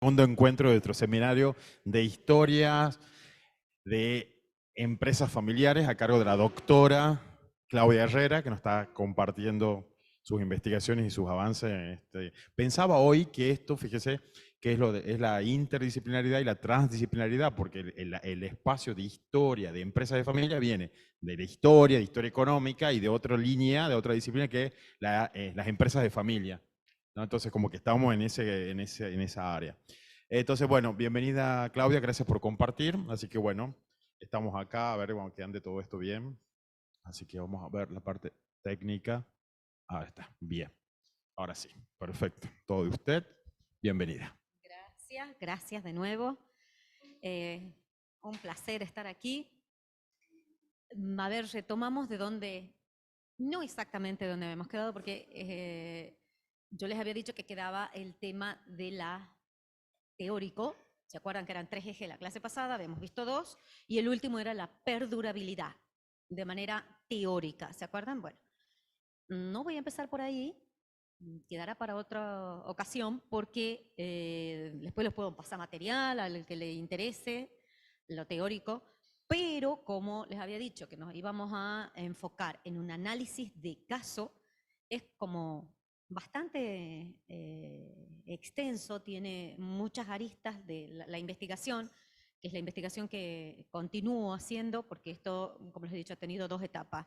segundo encuentro de nuestro seminario de historias de empresas familiares a cargo de la doctora Claudia Herrera, que nos está compartiendo sus investigaciones y sus avances. Pensaba hoy que esto, fíjese, que es la interdisciplinaridad y la transdisciplinaridad, porque el espacio de historia de empresas de familia viene de la historia, de historia económica y de otra línea, de otra disciplina que es las empresas de familia, ¿no? Entonces, como que estamos en esa área. Entonces, bueno, bienvenida Claudia, gracias por compartir. Así que bueno, estamos acá a ver que ande todo esto bien. Así que vamos a ver la parte técnica. Ahora está, bien. Ahora sí, perfecto. Todo de usted, bienvenida. Gracias de nuevo. Un placer estar aquí. A ver, retomamos de donde, no exactamente donde habíamos quedado, porque yo les había dicho que quedaba el tema de la teórico. ¿Se acuerdan que eran 3 ejes la clase pasada? Habíamos visto 2, y el último era la perdurabilidad, de manera teórica. ¿Se acuerdan? Bueno, no voy a empezar por ahí, quedará para otra ocasión, porque después les puedo pasar material al que le interese, lo teórico, pero como les había dicho que nos íbamos a enfocar en un análisis de caso, es como bastante extenso, tiene muchas aristas de la investigación, que es la investigación que continúo haciendo, porque esto, como les he dicho, ha tenido 2 etapas.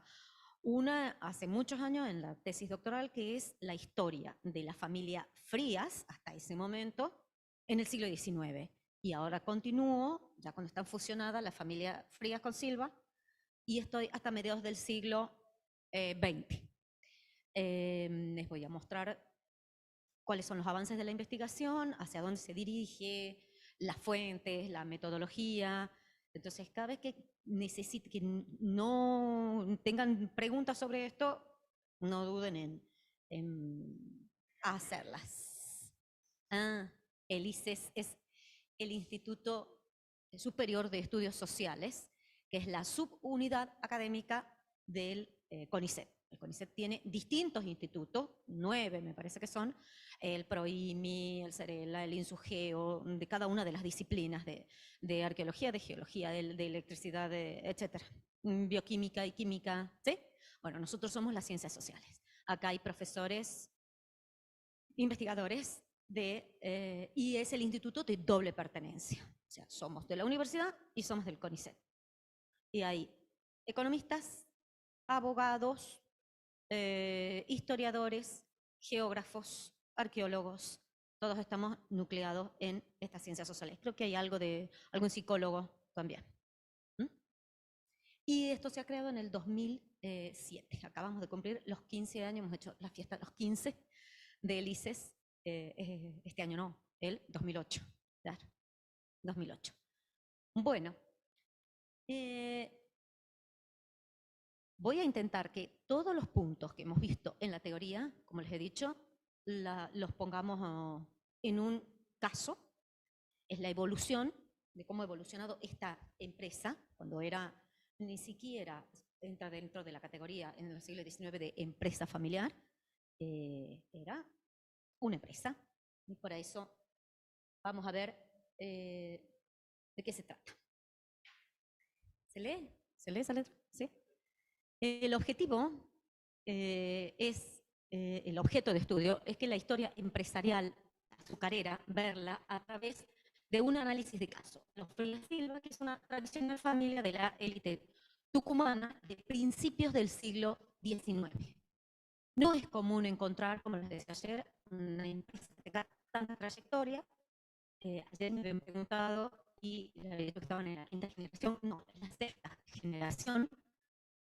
Una hace muchos años en la tesis doctoral, que es la historia de la familia Frías hasta ese momento en el siglo XIX. Y ahora continúo, ya cuando están fusionadas la familia Frías con Silva, y estoy hasta mediados del siglo XX. Les voy a mostrar cuáles son los avances de la investigación, hacia dónde se dirige, las fuentes, la metodología. Entonces, cada vez que necesiten, que no tengan preguntas sobre esto, no duden en hacerlas. El ICES es el Instituto Superior de Estudios Sociales, que es la subunidad académica del CONICET. El CONICET tiene distintos institutos, 9 me parece que son, el PROIMI, el CERELA, el INSUGEO, de cada una de las disciplinas de arqueología, de geología, de electricidad, etcétera, bioquímica y química, ¿sí? Bueno, nosotros somos las ciencias sociales. Acá hay profesores, investigadores, y es el instituto de doble pertenencia. O sea, somos de la universidad y somos del CONICET. Y hay economistas, abogados, historiadores, geógrafos, arqueólogos, todos estamos nucleados en estas ciencias sociales. Creo que hay algún psicólogo también. Y esto se ha creado en el 2007. Acabamos de cumplir los 15 años, hemos hecho la fiesta de los 15 del ICES. Este año no, el 2008. Claro, 2008. Bueno, voy a intentar que todos los puntos que hemos visto en la teoría, como les he dicho, los pongamos en un caso. Es la evolución de cómo ha evolucionado esta empresa, cuando era, ni siquiera entra dentro de la categoría en el siglo XIX de empresa familiar, era una empresa. Y por eso vamos a ver de qué se trata. ¿Se lee? ¿Se lee esa letra? ¿Sí? El objetivo el objeto de estudio es que la historia empresarial azucarera, verla a través de un análisis de caso. Los Frías Silva, que es una tradicional familia de la élite tucumana de principios del siglo XIX. No es común encontrar, como les decía ayer, una empresa que tenga tanta trayectoria. Ayer me habían preguntado y les había dicho que estaban en la quinta generación. No, es la sexta generación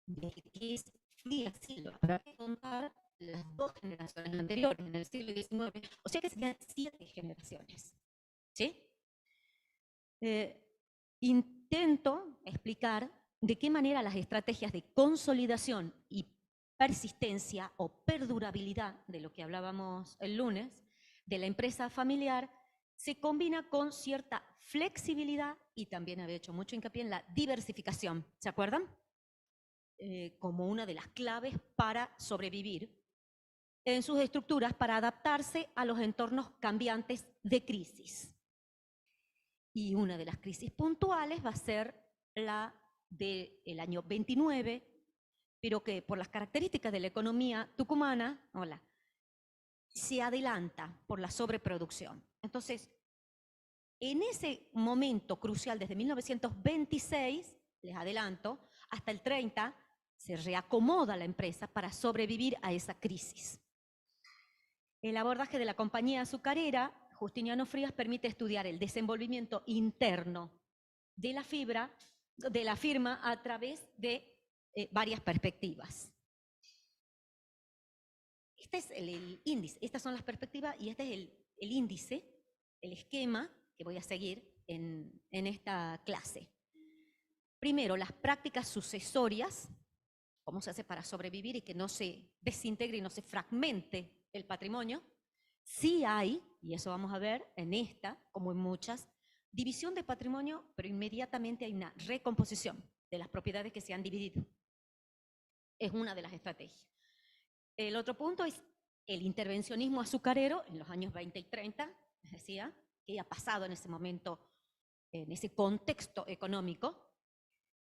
de que es Frías Silva. Habrá que contar las 2 generaciones anteriores, en el siglo XIX, o sea que serían 7 generaciones. ¿Sí? Intento explicar de qué manera las estrategias de consolidación y persistencia o perdurabilidad, de lo que hablábamos el lunes, de la empresa familiar, se combina con cierta flexibilidad, y también había hecho mucho hincapié en la diversificación, ¿se acuerdan? Como una de las claves para sobrevivir en sus estructuras, para adaptarse a los entornos cambiantes de crisis. Y una de las crisis puntuales va a ser la del año 29, pero que por las características de la economía tucumana, se adelanta por la sobreproducción. Entonces, en ese momento crucial, desde 1926, les adelanto, hasta el 30, se reacomoda la empresa para sobrevivir a esa crisis. El abordaje de la compañía azucarera, Justiniano Frías, permite estudiar el desenvolvimiento interno de la firma a través de varias perspectivas. Este es el índice, estas son las perspectivas y este es el índice, el esquema que voy a seguir en esta clase. Primero, las prácticas sucesorias, cómo se hace para sobrevivir y que no se desintegre y no se fragmente el patrimonio. Sí hay, y eso vamos a ver en esta, como en muchas, división de patrimonio, pero inmediatamente hay una recomposición de las propiedades que se han dividido. Es una de las estrategias. El otro punto es el intervencionismo azucarero en los años 20 y 30, les decía, que ha pasado en ese momento, en ese contexto económico.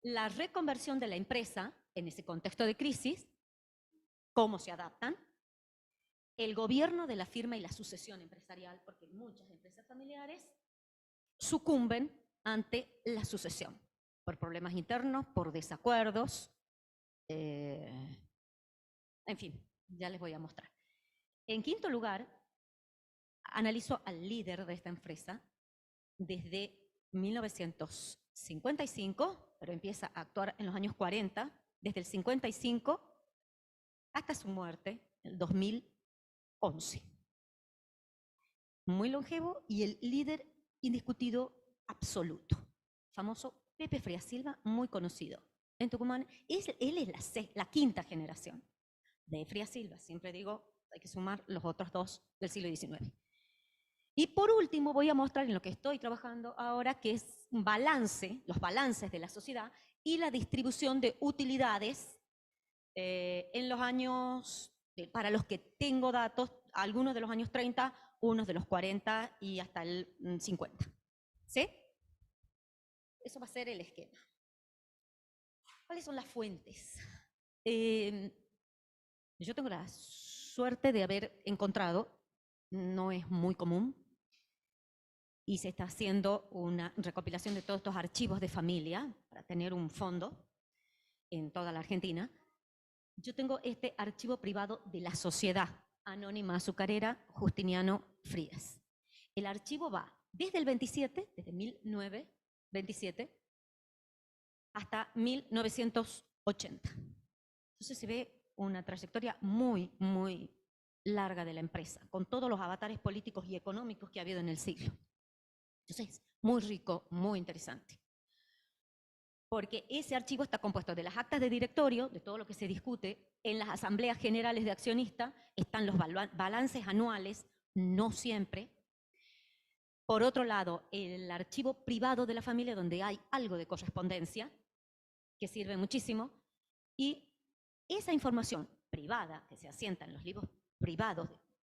La reconversión de la empresa en ese contexto de crisis, cómo se adaptan, el gobierno de la firma y la sucesión empresarial, porque muchas empresas familiares sucumben ante la sucesión, por problemas internos, por desacuerdos, en fin, ya les voy a mostrar. En quinto lugar, analizo al líder de esta empresa desde 1955, pero empieza a actuar en los años 40, desde el 55 hasta su muerte, el 2011. Muy longevo y el líder indiscutido absoluto. Famoso Pepe Frías Silva, muy conocido. En Tucumán, él es la quinta generación de Frías Silva. Siempre digo, hay que sumar los otros dos del siglo XIX. Y por último voy a mostrar en lo que estoy trabajando ahora, que es un balance, los balances de la sociedad y la distribución de utilidades en los años, para los que tengo datos, algunos de los años 30, unos de los 40 y hasta el 50. ¿Sí? Eso va a ser el esquema. ¿Cuáles son las fuentes? Yo tengo la suerte de haber encontrado, no es muy común, y se está haciendo una recopilación de todos estos archivos de familia para tener un fondo en toda la Argentina. Yo tengo este archivo privado de la Sociedad Anónima Azucarera Justiniano Frías. El archivo va desde el 27, desde 1927, hasta 1980. Entonces se ve una trayectoria muy, muy larga de la empresa, con todos los avatares políticos y económicos que ha habido en el siglo. Entonces, muy rico, muy interesante. Porque ese archivo está compuesto de las actas de directorio, de todo lo que se discute, en las asambleas generales de accionistas, están los balances anuales, no siempre. Por otro lado, el archivo privado de la familia, donde hay algo de correspondencia, que sirve muchísimo, y esa información privada, que se asienta en los libros privados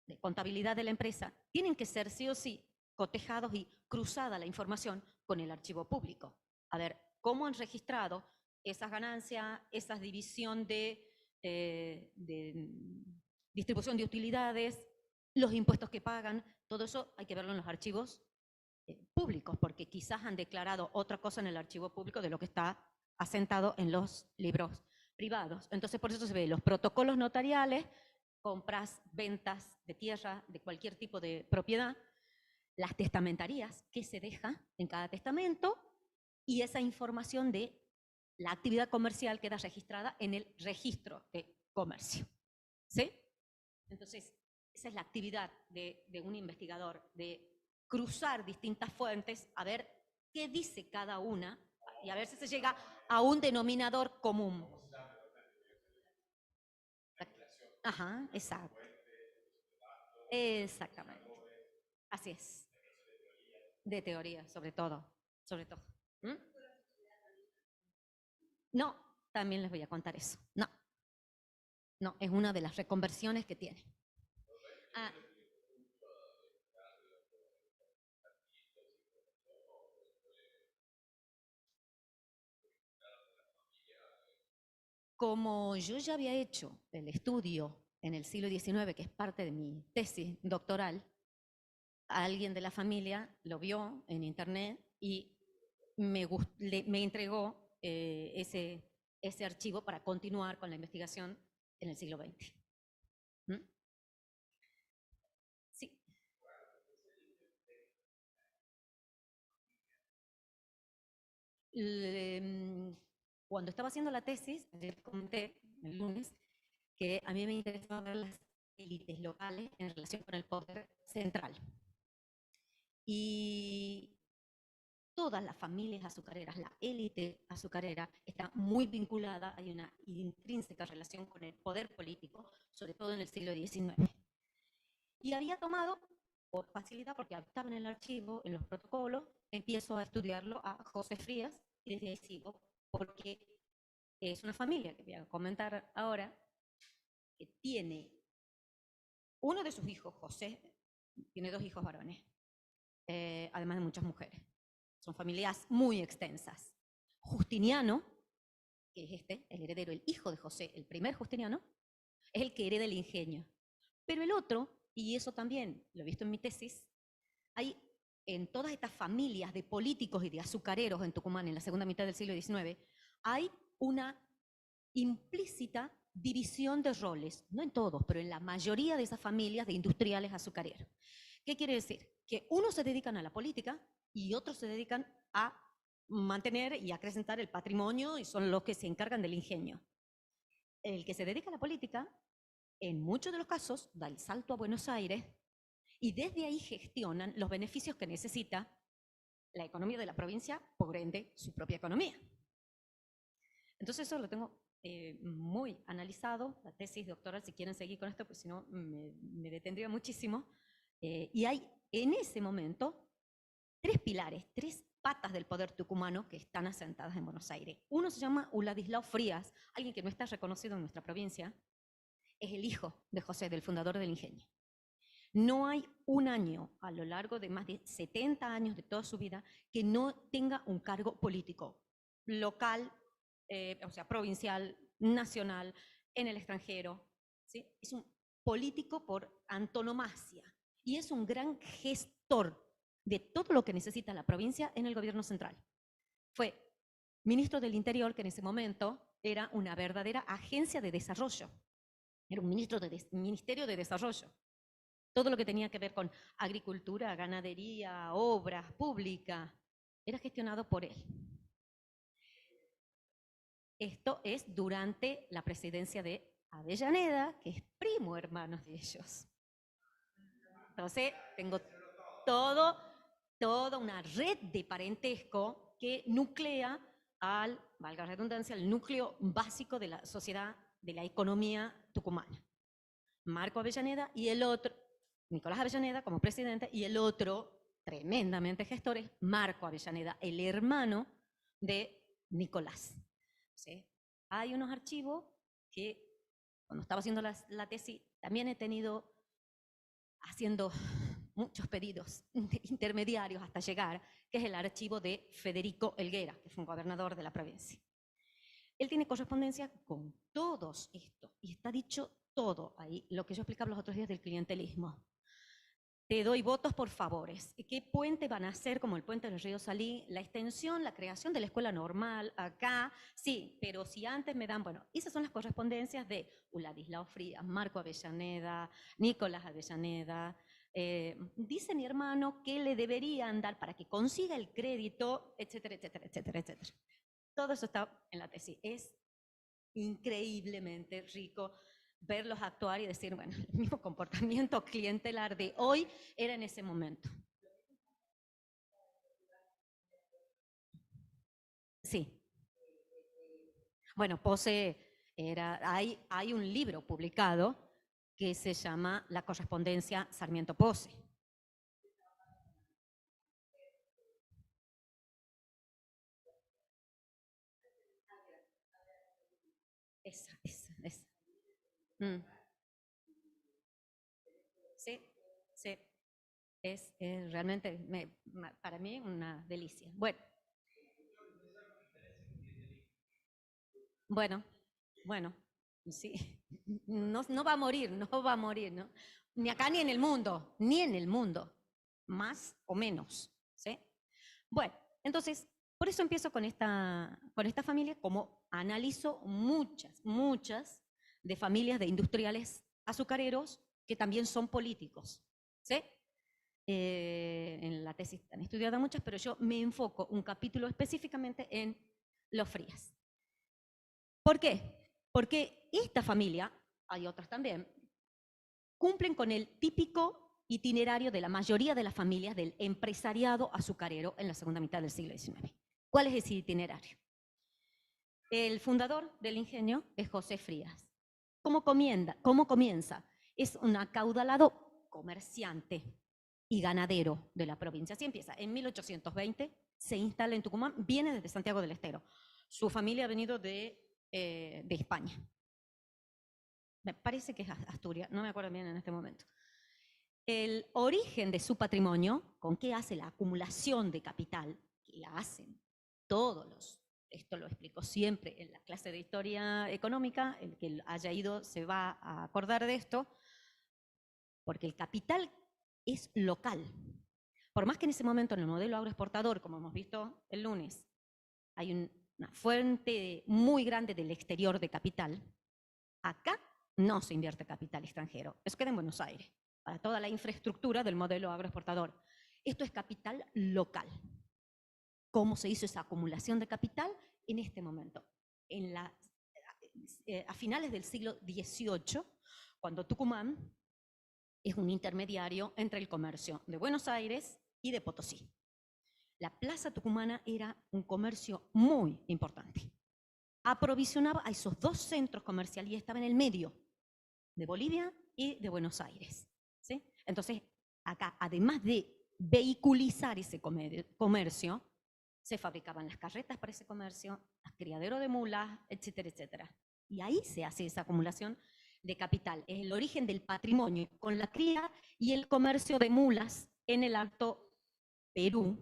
de contabilidad de la empresa, tienen que ser sí o sí cotejados y cruzada la información con el archivo público. A ver, cómo han registrado esas ganancias, esa división de distribución de utilidades, los impuestos que pagan, todo eso hay que verlo en los archivos públicos, porque quizás han declarado otra cosa en el archivo público de lo que está asentado en los libros privados. Entonces, por eso se ve los protocolos notariales, compras, ventas de tierra, de cualquier tipo de propiedad, las testamentarías, qué se deja en cada testamento, y esa información de la actividad comercial queda registrada en el registro de comercio. ¿Sí? Entonces, esa es la actividad de un investigador, de cruzar distintas fuentes, a ver qué dice cada una, y a ver si se llega a un denominador común. Ajá, exacto. Exactamente. Así es. De teoría, sobre todo. Sobre todo. ¿Mm? No, también les voy a contar eso. No. No, es una de las reconversiones que tiene. Ah, Como yo ya había hecho el estudio en el siglo XIX, que es parte de mi tesis doctoral, alguien de la familia lo vio en internet y me entregó ese archivo para continuar con la investigación en el siglo XX. ¿Mm? Sí. Cuando estaba haciendo la tesis, ayer comenté el lunes, que a mí me interesaba ver las élites locales en relación con el poder central. Y todas las familias azucareras, la élite azucarera, está muy vinculada, hay una intrínseca relación con el poder político, sobre todo en el siglo XIX. Y había tomado, por facilidad, porque estaba en el archivo, en los protocolos, empiezo a estudiarlo a José Frías, y desde ahí sigo, porque es una familia, que voy a comentar ahora, que tiene uno de sus hijos, José, tiene 2 hijos varones, además de muchas mujeres. Son familias muy extensas. Justiniano, que es el heredero, el hijo de José, el primer Justiniano, es el que hereda el ingenio. Pero el otro, y eso también lo he visto en mi tesis, hay en todas estas familias de políticos y de azucareros en Tucumán en la segunda mitad del siglo XIX, hay una implícita división de roles, no en todos, pero en la mayoría de esas familias de industriales azucareros. ¿Qué quiere decir? Que unos se dedican a la política y otros se dedican a mantener y acrecentar el patrimonio y son los que se encargan del ingenio. El que se dedica a la política, en muchos de los casos, da el salto a Buenos Aires y desde ahí gestionan los beneficios que necesita la economía de la provincia, por ende, su propia economía. Entonces eso lo tengo muy analizado, la tesis doctoral, si quieren seguir con esto, pues si no me detendría muchísimo. Y hay en ese momento 3 pilares, 3 patas del poder tucumano que están asentadas en Buenos Aires. Uno se llama Uladislao Frías, alguien que no está reconocido en nuestra provincia, es el hijo de José, del fundador del ingenio. No hay un año a lo largo de más de 70 años de toda su vida que no tenga un cargo político, local, o sea, provincial, nacional, en el extranjero. ¿Sí? Es un político por antonomasia y es un gran gestor de todo lo que necesita la provincia en el gobierno central. Fue ministro del Interior, que en ese momento era una verdadera agencia de desarrollo. Era un ministerio de desarrollo. Todo lo que tenía que ver con agricultura, ganadería, obras públicas, era gestionado por él. Esto es durante la presidencia de Avellaneda, que es primo hermano de ellos. Entonces, tengo toda una red de parentesco que nuclea al, valga la redundancia, el núcleo básico de la sociedad, de la economía tucumana. Marco Avellaneda y el otro, Nicolás Avellaneda como presidente, y el otro, tremendamente gestor, es Marco Avellaneda, el hermano de Nicolás. ¿Sí? Hay unos archivos que, cuando estaba haciendo la tesis, también he tenido haciendo muchos pedidos intermediarios hasta llegar, que es el archivo de Federico Helguera, que fue un gobernador de la provincia. Él tiene correspondencia con todos estos, y está dicho todo ahí, lo que yo explicaba los otros días del clientelismo. Te doy votos por favores. ¿Qué puente van a hacer, como el puente del río Salí? La extensión, la creación de la escuela normal acá, sí, pero si antes me dan, bueno, esas son las correspondencias de Uladislao Frías, Marco Avellaneda, Nicolás Avellaneda. Dice mi hermano que le deberían dar para que consiga el crédito, etcétera, etcétera, etcétera, etcétera. Todo eso está en la tesis. Es increíblemente rico verlos actuar y decir, bueno, el mismo comportamiento clientelar de hoy era en ese momento. Sí. Bueno, Pose hay un libro publicado que se llama La correspondencia Sarmiento-Pose. Esa. Mm. Sí, sí. Es realmente, para mí, una delicia. Bueno, Bueno, sí, no va a morir, no va a morir, ¿no? Ni acá ni en el mundo, ni en el mundo, más o menos, ¿sí? Bueno, entonces, por eso empiezo con esta familia, como analizo muchas de familias de industriales azucareros que también son políticos, ¿sí? En la tesis han estudiado muchas, pero yo me enfoco un capítulo específicamente en los Frías. ¿Por qué? Porque esta familia, hay otras también, cumplen con el típico itinerario de la mayoría de las familias del empresariado azucarero en la segunda mitad del siglo XIX. ¿Cuál es ese itinerario? El fundador del ingenio es José Frías. ¿Cómo comienza? Es un acaudalado comerciante y ganadero de la provincia. Así empieza. En 1820 se instala en Tucumán, viene desde Santiago del Estero. Su familia ha venido de España. Me parece que es Asturias, no me acuerdo bien en este momento. El origen de su patrimonio, con qué hace la acumulación de capital, que la hacen todos los, esto lo explico siempre en la clase de historia económica, el que haya ido se va a acordar de esto, porque el capital es local. Por más que en ese momento en el modelo agroexportador, como hemos visto el lunes, hay una fuente muy grande del exterior de capital, acá no se invierte capital extranjero, eso queda en Buenos Aires, para toda la infraestructura del modelo agroexportador. Esto es capital local. ¿Cómo se hizo esa acumulación de capital? En este momento, a finales del siglo XVIII, cuando Tucumán es un intermediario entre el comercio de Buenos Aires y de Potosí. La plaza tucumana era un comercio muy importante. Aprovisionaba a esos dos centros comerciales y estaba en el medio de Bolivia y de Buenos Aires, ¿sí? Entonces, acá, además de vehiculizar ese comercio, se fabricaban las carretas para ese comercio, las criaderos de mulas, etcétera, etcétera. Y ahí se hace esa acumulación de capital. Es el origen del patrimonio con la cría y el comercio de mulas en el Alto Perú,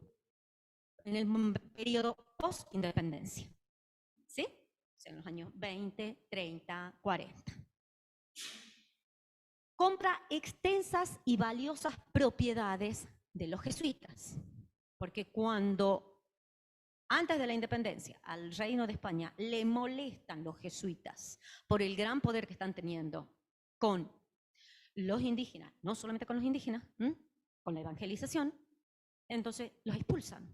en el periodo post-independencia, ¿sí? En los años 20, 30, 40. Compra extensas y valiosas propiedades de los jesuitas, porque cuando antes de la independencia al Reino de España le molestan los jesuitas por el gran poder que están teniendo con los indígenas, no solamente con los indígenas, con la evangelización, entonces los expulsan.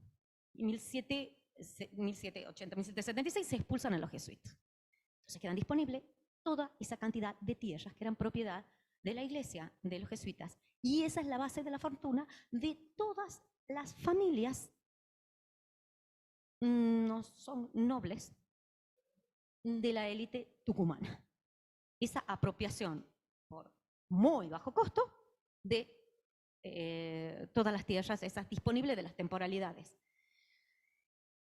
Y 1780, 1776 se expulsan a los jesuitas. Entonces quedan disponibles toda esa cantidad de tierras que eran propiedad de la iglesia de los jesuitas. Y esa es la base de la fortuna de todas las familias, no son nobles, de la élite tucumana. Esa apropiación por muy bajo costo de todas las tierras esas disponibles de las temporalidades.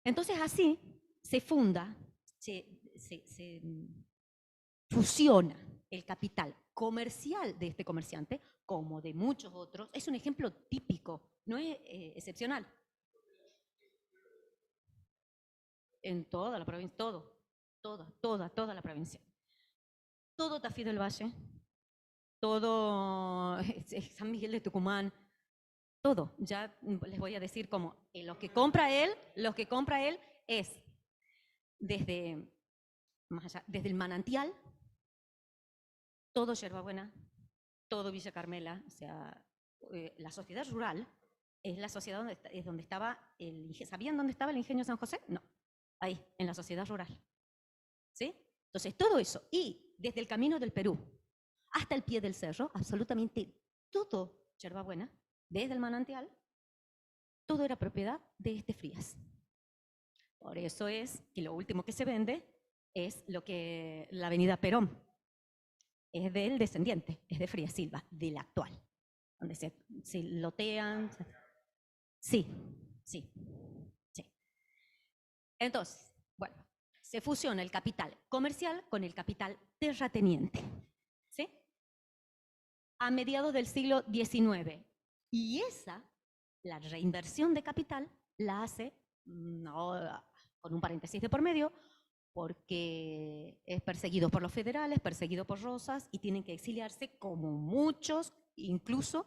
Entonces así se funda, se fusiona el capital comercial de este comerciante, como de muchos otros. Es un ejemplo típico, no es excepcional. En toda la provincia, toda la provincia. Todo Tafí del Valle, todo San Miguel de Tucumán, todo. Ya les voy a decir cómo lo que compra él es desde el manantial, todo Yerbabuena, todo Villa Carmela, o sea, la sociedad rural es la sociedad donde estaba el ingenio. ¿Sabían dónde estaba el ingenio San José? No, ahí, en la sociedad rural. ¿Sí? Entonces, todo eso, y desde el camino del Perú hasta el pie del cerro, absolutamente todo Yerbabuena, desde el manantial, todo era propiedad de este Frías. Por eso es que lo último que se vende es lo que la avenida Perón es del descendiente, es de Frías Silva, del actual, donde se lotean. Sí. Entonces, bueno, se fusiona el capital comercial con el capital terrateniente, ¿sí? A mediados del siglo XIX. Y la reinversión de capital, la hace, no, con un paréntesis de por medio, porque es perseguido por los federales, perseguido por Rosas, y tienen que exiliarse como muchos, incluso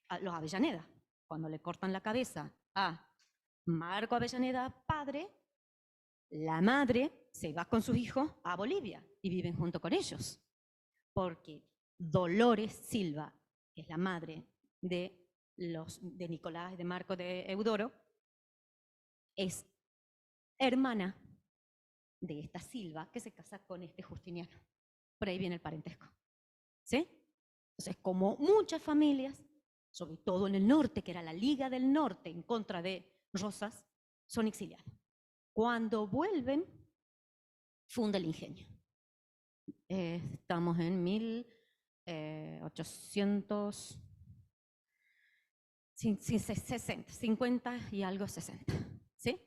a los Avellaneda. Cuando le cortan la cabeza a Marco Avellaneda, padre, la madre se va con sus hijos a Bolivia y viven junto con ellos, porque Dolores Silva, que es la madre de Nicolás, de Marco, de Eudoro, es hermana de esta Silva que se casa con este Justiniano. Por ahí viene el parentesco. ¿Sí? Entonces, como muchas familias, sobre todo en el norte, que era la Liga del Norte en contra de Rosas, son exiliadas. Cuando vuelven, funda el ingenio. Estamos en 1860, 50 y algo 60. ¿Sí?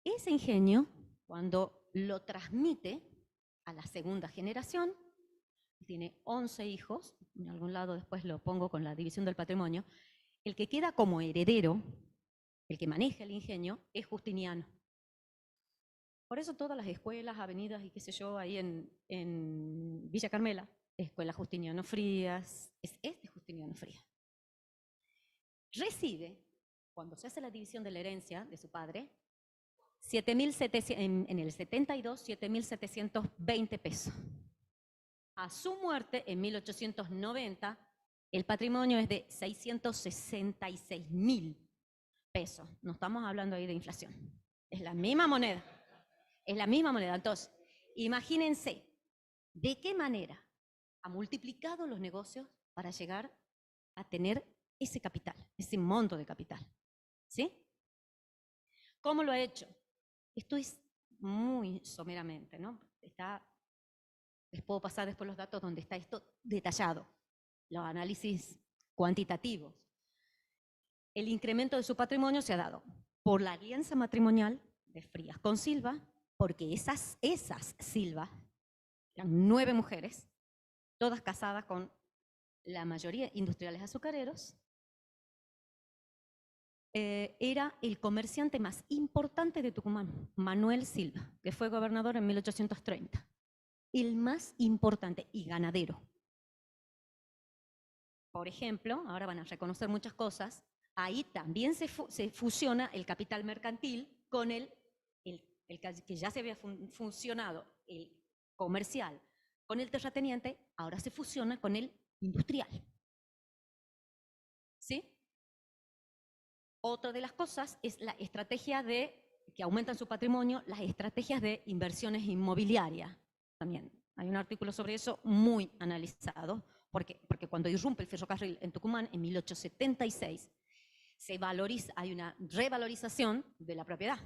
Ese ingenio, cuando lo transmite a la segunda generación, tiene 11 hijos, en algún lado después lo pongo con la división del patrimonio, el que queda como heredero, el que maneja el ingenio, es Justiniano. Por eso todas las escuelas, avenidas y qué sé yo, ahí en Villa Carmela, Escuela Justiniano Frías, es este Justiniano Frías. Recibe, cuando se hace la división de la herencia de su padre, 7.700, en el 72, 7.720 pesos. A su muerte, en 1890, el patrimonio es de 666.000 pesos. No estamos hablando ahí de inflación. Es la misma moneda. Es la misma moneda. Entonces, imagínense de qué manera ha multiplicado los negocios para llegar a tener ese capital, ese monto de capital. ¿Sí? ¿Cómo lo ha hecho? Esto es muy someramente, ¿no? Les puedo pasar después los datos donde está esto detallado, los análisis cuantitativos. El incremento de su patrimonio se ha dado por la alianza matrimonial de Frías con Silva, porque esas Silva, eran 9 mujeres, todas casadas con la mayoría industriales azucareros, era el comerciante más importante de Tucumán, Manuel Silva, que fue gobernador en 1830. El más importante y ganadero. Por ejemplo, ahora van a reconocer muchas cosas, ahí también se fusiona el capital mercantil con el que ya se había funcionado, el comercial, con el terrateniente, ahora se fusiona con el industrial. ¿Sí? Otra de las cosas es la estrategia que aumentan su patrimonio, las estrategias de inversiones inmobiliarias. También hay un artículo sobre eso muy analizado, porque cuando irrumpe el ferrocarril en Tucumán en 1876, hay una revalorización de la propiedad.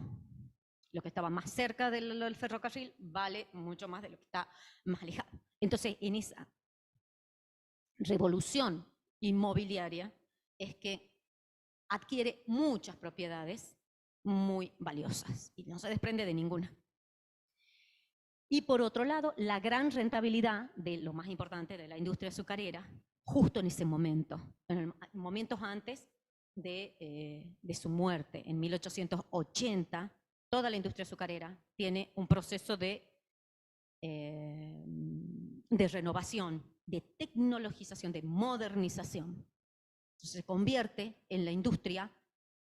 Lo que estaba más cerca del ferrocarril vale mucho más de lo que está más alejado. Entonces, en esa revolución inmobiliaria es que adquiere muchas propiedades muy valiosas y no se desprende de ninguna. Y por otro lado, la gran rentabilidad de lo más importante de la industria azucarera, justo en ese momento, en momentos antes de su muerte, en 1880, toda la industria azucarera tiene un proceso de renovación, de tecnologización, de modernización. Entonces se convierte en la industria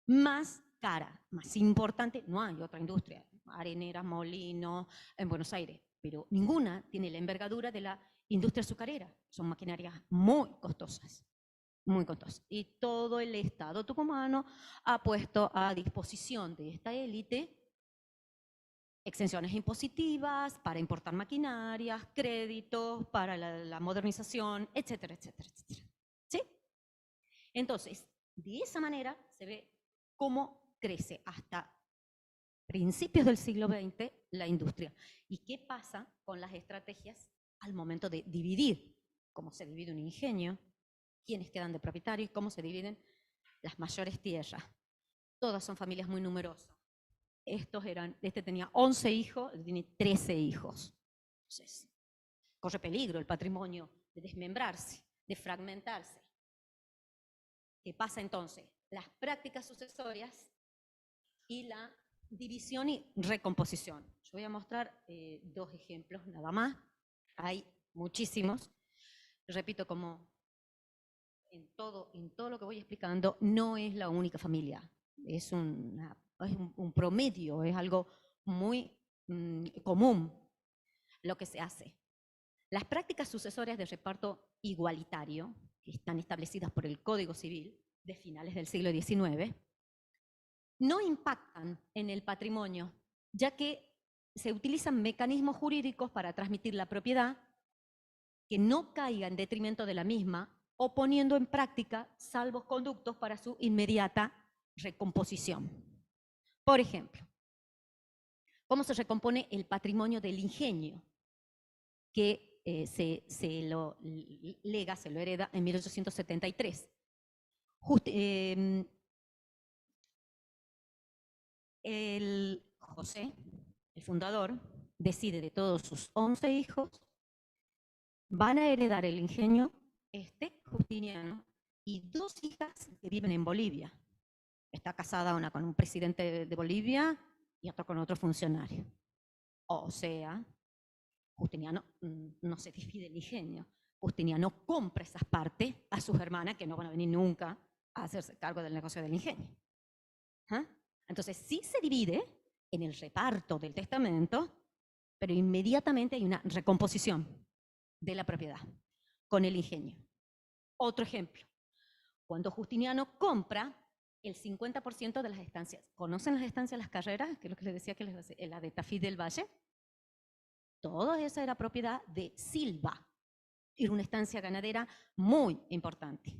más cara, más importante. No hay otra industria, areneras, molinos, en Buenos Aires, pero ninguna tiene la envergadura de la industria azucarera. Son maquinarias muy costosas, muy costosas. Y todo el Estado tucumano ha puesto a disposición de esta élite exenciones impositivas para importar maquinarias, créditos para la modernización, etcétera, etcétera, etcétera. ¿Sí? Entonces, de esa manera se ve cómo crece hasta principios del siglo XX la industria. ¿Y qué pasa con las estrategias al momento de dividir? ¿Cómo se divide un ingenio? ¿Quiénes quedan de propietarios? ¿Cómo se dividen las mayores tierras? Todas son familias muy numerosas. Este tenía 11 hijos, tiene 13 hijos. Entonces, corre peligro el patrimonio de desmembrarse, de fragmentarse. ¿Qué pasa entonces? Las prácticas sucesorias y la división y recomposición. Yo voy a mostrar 2 ejemplos nada más. Hay muchísimos. Repito, como en todo lo que voy explicando, no es la única familia. Es un promedio, es algo muy común lo que se hace. Las prácticas sucesorias de reparto igualitario, que están establecidas por el Código Civil de finales del siglo XIX, no impactan en el patrimonio, ya que se utilizan mecanismos jurídicos para transmitir la propiedad que no caiga en detrimento de la misma o poniendo en práctica salvoconductos para su inmediata recomposición. Por ejemplo, ¿cómo se recompone el patrimonio del ingenio? Que se lo hereda en 1873. José, el fundador, decide de todos sus 11 hijos, van a heredar el ingenio Justiniano y 2 hijas que viven en Bolivia. Está casada una con un presidente de Bolivia y otra con otro funcionario. O sea, Justiniano no se divide el ingenio. Justiniano compra esas partes a sus hermanas que no van a venir nunca a hacerse cargo del negocio del ingenio. ¿Ah? Entonces sí se divide en el reparto del testamento, pero inmediatamente hay una recomposición de la propiedad con el ingenio. Otro ejemplo, cuando Justiniano compra el 50% de las estancias. ¿Conocen las estancias Las Carreras? Que es lo que les decía que la de Tafí del Valle. Toda esa era propiedad de Silva. Era una estancia ganadera muy importante.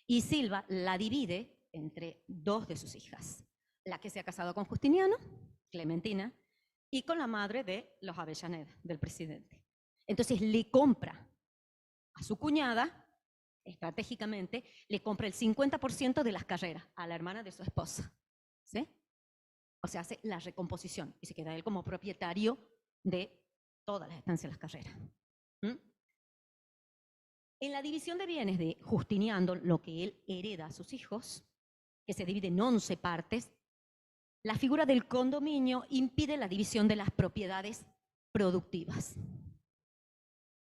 Y Silva la divide entre 2 de sus hijas. La que se ha casado con Justiniano, Clementina, y con la madre de los Avellaneda, del presidente. Entonces le compra a su cuñada, estratégicamente, le compra el 50% de Las Carreras a la hermana de su esposa. ¿Sí? O sea, hace la recomposición y se queda él como propietario de todas las estancias Las Carreras. En la división de bienes de Justiniano, lo que él hereda a sus hijos, que se divide en 11 partes, la figura del condominio impide la división de las propiedades productivas.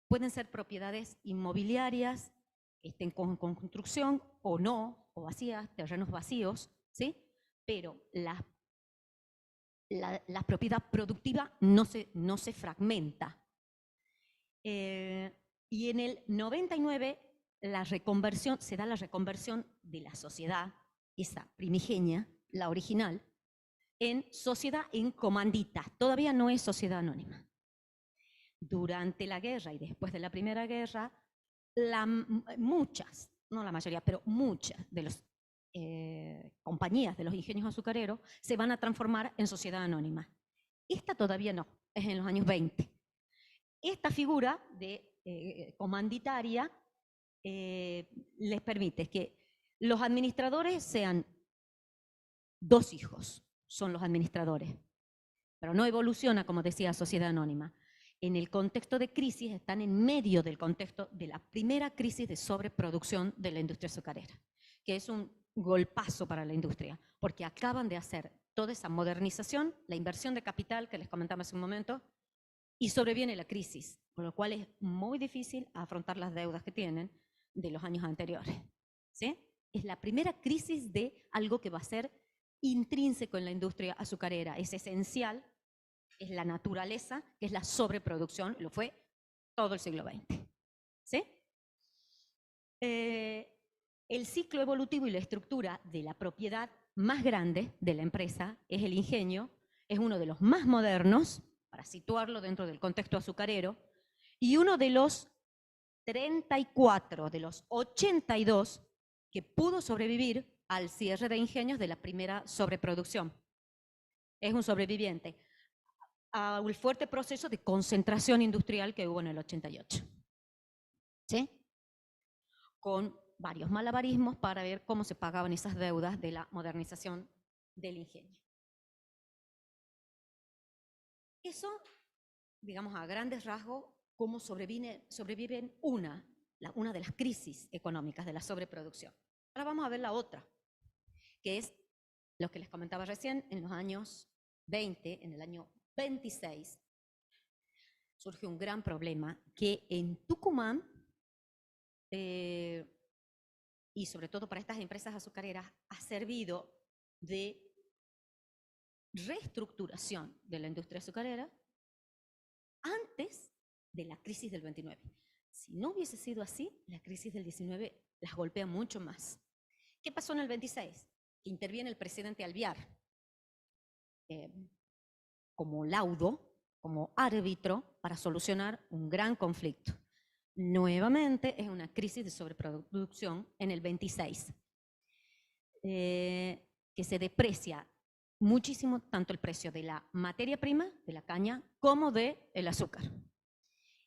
Pueden ser propiedades inmobiliarias, estén con construcción o no, o vacías, terrenos vacíos, ¿sí? Pero la propiedad productiva no se fragmenta. Y en el 99 se da la reconversión de la sociedad, esa primigenia, la original, en sociedad en comandita. Todavía no es sociedad anónima. Durante la guerra y después de la Primera Guerra, muchas, no la mayoría, pero muchas de las compañías de los ingenios azucareros se van a transformar en sociedad anónima. Esta todavía no, es en los años 20. Esta figura de comanditaria les permite que los administradores sean 2 hijos, son los administradores, pero no evoluciona, como decía, sociedad anónima. En el contexto de crisis están en medio del contexto de la primera crisis de sobreproducción de la industria azucarera, que es un golpazo para la industria, porque acaban de hacer toda esa modernización, la inversión de capital que les comentaba hace un momento, y sobreviene la crisis, con lo cual es muy difícil afrontar las deudas que tienen de los años anteriores. ¿Sí? Es la primera crisis de algo que va a ser intrínseco en la industria azucarera, es esencial, es la naturaleza, que es la sobreproducción, lo fue todo el siglo XX. ¿Sí? El ciclo evolutivo y la estructura de la propiedad más grande de la empresa es el ingenio, es uno de los más modernos, para situarlo dentro del contexto azucarero, y uno de los 34 de los 82 que pudo sobrevivir al cierre de ingenios de la primera sobreproducción. Es un sobreviviente al fuerte proceso de concentración industrial que hubo en el 88. ¿Sí? Con varios malabarismos para ver cómo se pagaban esas deudas de la modernización del ingenio. Eso, digamos a grandes rasgos, cómo sobreviven una de las crisis económicas de la sobreproducción. Ahora vamos a ver la otra, que es lo que les comentaba recién, en los años 20, en el año 26, surge un gran problema que en Tucumán, y sobre todo para estas empresas azucareras, ha servido de reestructuración de la industria azucarera antes de la crisis del 29. Si no hubiese sido así, la crisis del 19 las golpea mucho más. ¿Qué pasó en el 26? Interviene el presidente Alvear como laudo, como árbitro para solucionar un gran conflicto. Nuevamente es una crisis de sobreproducción en el 26, que se deprecia muchísimo tanto el precio de la materia prima, de la caña, como del azúcar.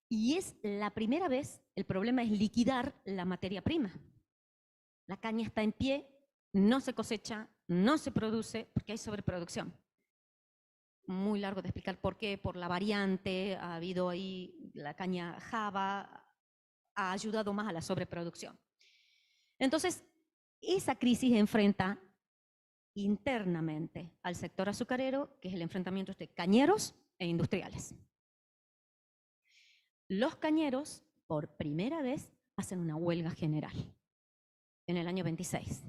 Y es la primera vez, el problema es liquidar la materia prima. La caña está en pie, no se cosecha, no se produce porque hay sobreproducción. Muy largo de explicar por qué, por la variante, ha habido ahí la caña Java, ha ayudado más a la sobreproducción. Entonces, esa crisis enfrenta internamente al sector azucarero, que es el enfrentamiento entre cañeros e industriales. Los cañeros, por primera vez, hacen una huelga general en el año 26.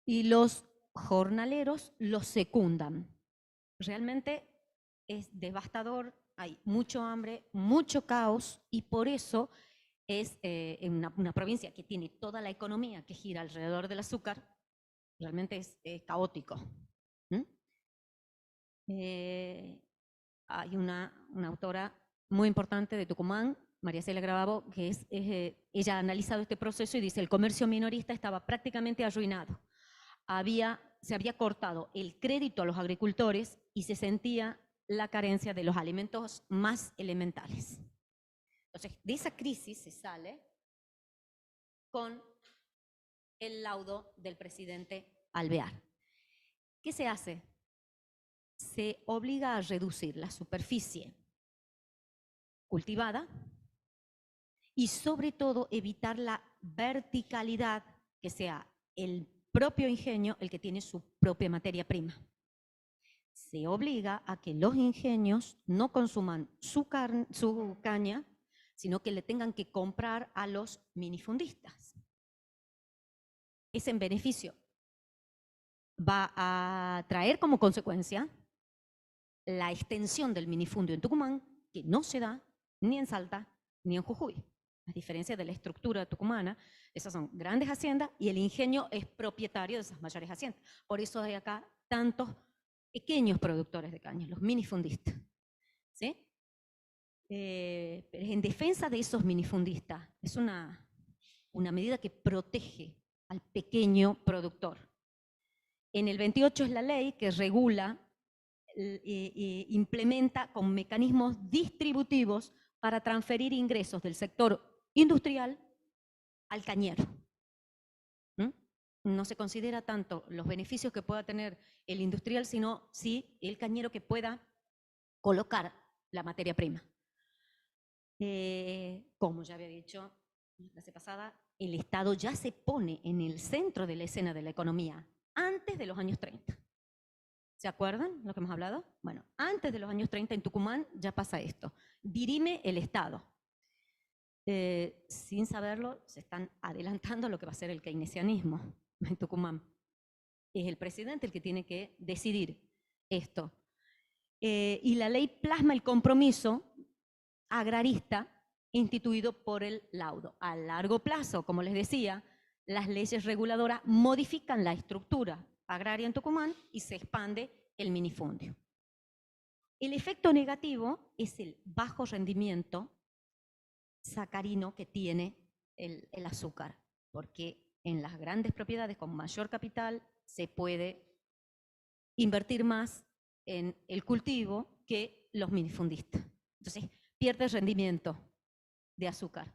Y los jornaleros los secundan. Realmente es devastador, hay mucho hambre, mucho caos, y por eso es una provincia que tiene toda la economía que gira alrededor del azúcar, realmente es caótico. Hay una autora muy importante de Tucumán, María Celia Gravabo, que ella ha analizado este proceso y dice: el comercio minorista estaba prácticamente arruinado. Se había cortado el crédito a los agricultores y se sentía la carencia de los alimentos más elementales. Entonces, de esa crisis se sale con el laudo del presidente Alvear. ¿Qué se hace? Se obliga a reducir la superficie cultivada y sobre todo evitar la verticalidad, que sea el propio ingenio el que tiene su propia materia prima. Se obliga a que los ingenios no consuman su caña, sino que le tengan que comprar a los minifundistas. Es en beneficio. Va a traer como consecuencia la extensión del minifundio en Tucumán, que no se da ni en Salta ni en Jujuy. A diferencia de la estructura tucumana, esas son grandes haciendas y el ingenio es propietario de esas mayores haciendas. Por eso hay acá tantos pequeños productores de caña, los minifundistas. ¿Sí? Pero en defensa de esos minifundistas, es una medida que protege al pequeño productor. En el 28 es la ley que regula, implementa con mecanismos distributivos para transferir ingresos del sector industrial al cañero. No se considera tanto los beneficios que pueda tener el industrial, sino sí el cañero que pueda colocar la materia prima. Como ya había dicho la clase pasada, el Estado ya se pone en el centro de la escena de la economía antes de los años 30. ¿Se acuerdan lo que hemos hablado? Bueno, antes de los años 30 en Tucumán ya pasa esto. Dirime el Estado. Sin saberlo, se están adelantando a lo que va a ser el keynesianismo en Tucumán. Es el presidente el que tiene que decidir esto. Y la ley plasma el compromiso agrarista instituido por el laudo. A largo plazo, como les decía, las leyes reguladoras modifican la estructura agraria en Tucumán y se expande el minifundio. El efecto negativo es el bajo rendimiento sacarino que tiene el azúcar, porque en las grandes propiedades con mayor capital se puede invertir más en el cultivo que los minifundistas. Entonces, pierde rendimiento de azúcar.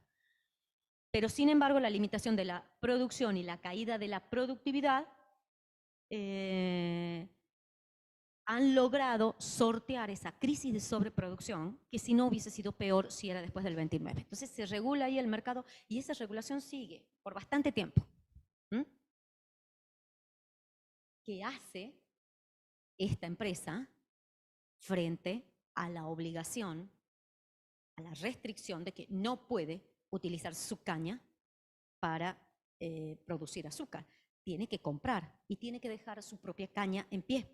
Pero, sin embargo, la limitación de la producción y la caída de la productividad han logrado sortear esa crisis de sobreproducción que si no hubiese sido peor si era después del 29. Entonces se regula ahí el mercado y esa regulación sigue por bastante tiempo. ¿qué hace esta empresa frente a la obligación, a la restricción de que no puede utilizar su caña para producir azúcar? Tiene que comprar y tiene que dejar su propia caña en pie.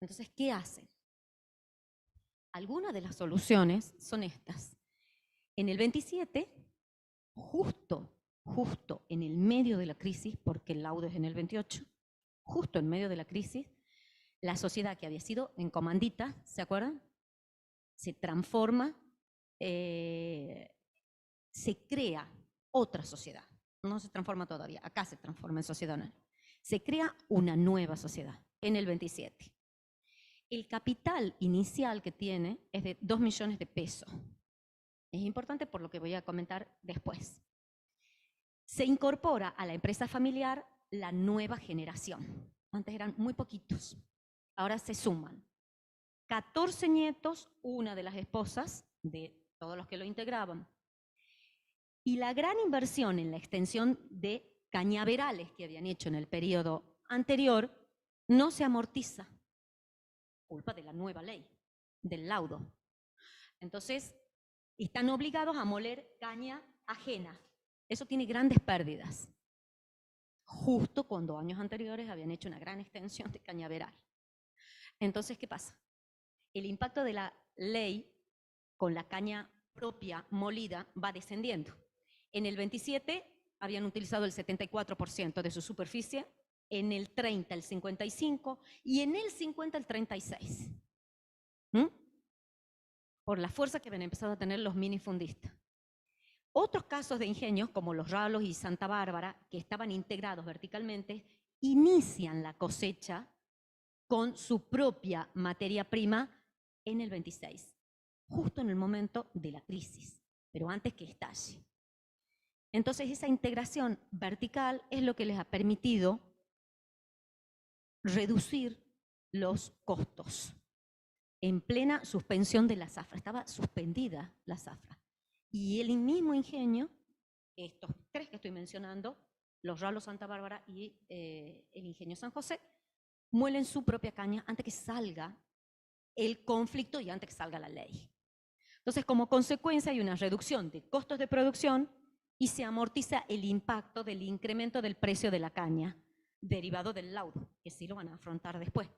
Entonces, ¿qué hace? Algunas de las soluciones son estas. En el 27, justo en el medio de la crisis, porque el laudo es en el 28, justo en medio de la crisis, la sociedad que había sido en comandita, ¿se acuerdan? Se transforma, se crea otra sociedad. No se transforma todavía, acá se transforma en sociedad. No. Se crea una nueva sociedad en el 27. El capital inicial que tiene es de 2 millones de pesos. Es importante por lo que voy a comentar después. Se incorpora a la empresa familiar la nueva generación. Antes eran muy poquitos, ahora se suman 14 nietos, una de las esposas de todos los que lo integraban. Y la gran inversión en la extensión de cañaverales que habían hecho en el periodo anterior no se amortiza, culpa de la nueva ley, del laudo. Entonces, están obligados a moler caña ajena. Eso tiene grandes pérdidas, justo cuando años anteriores habían hecho una gran extensión de cañaveral. Entonces, ¿qué pasa? El impacto de la ley con la caña propia molida va descendiendo. En el 27 habían utilizado el 74% de su superficie, en el 30 el 55% y en el 50 el 36%. Por la fuerza que habían empezado a tener los minifundistas. Otros casos de ingenios, como Los Ralos y Santa Bárbara, que estaban integrados verticalmente, inician la cosecha con su propia materia prima en el 26, justo en el momento de la crisis, pero antes que estalle. Entonces, esa integración vertical es lo que les ha permitido reducir los costos. En plena suspensión de la zafra, estaba suspendida la zafra. Y el mismo ingenio, estos tres que estoy mencionando, Los Ralos, Santa Bárbara y el ingenio San José, muelen su propia caña antes que salga el conflicto y antes que salga la ley. Entonces, como consecuencia hay una reducción de costos de producción y se amortiza el impacto del incremento del precio de la caña, derivado del laudo, que sí lo van a afrontar después.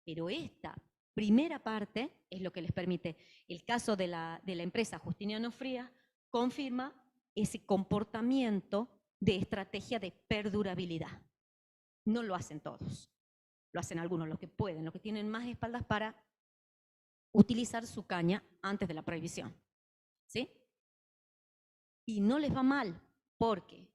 Pero esta primera parte es lo que les permite. El caso de la empresa Justiniano Frías confirma ese comportamiento de estrategia de perdurabilidad. No lo hacen todos, lo hacen algunos, los que pueden, los que tienen más espaldas para utilizar su caña antes de la prohibición. ¿Sí? Y no les va mal, porque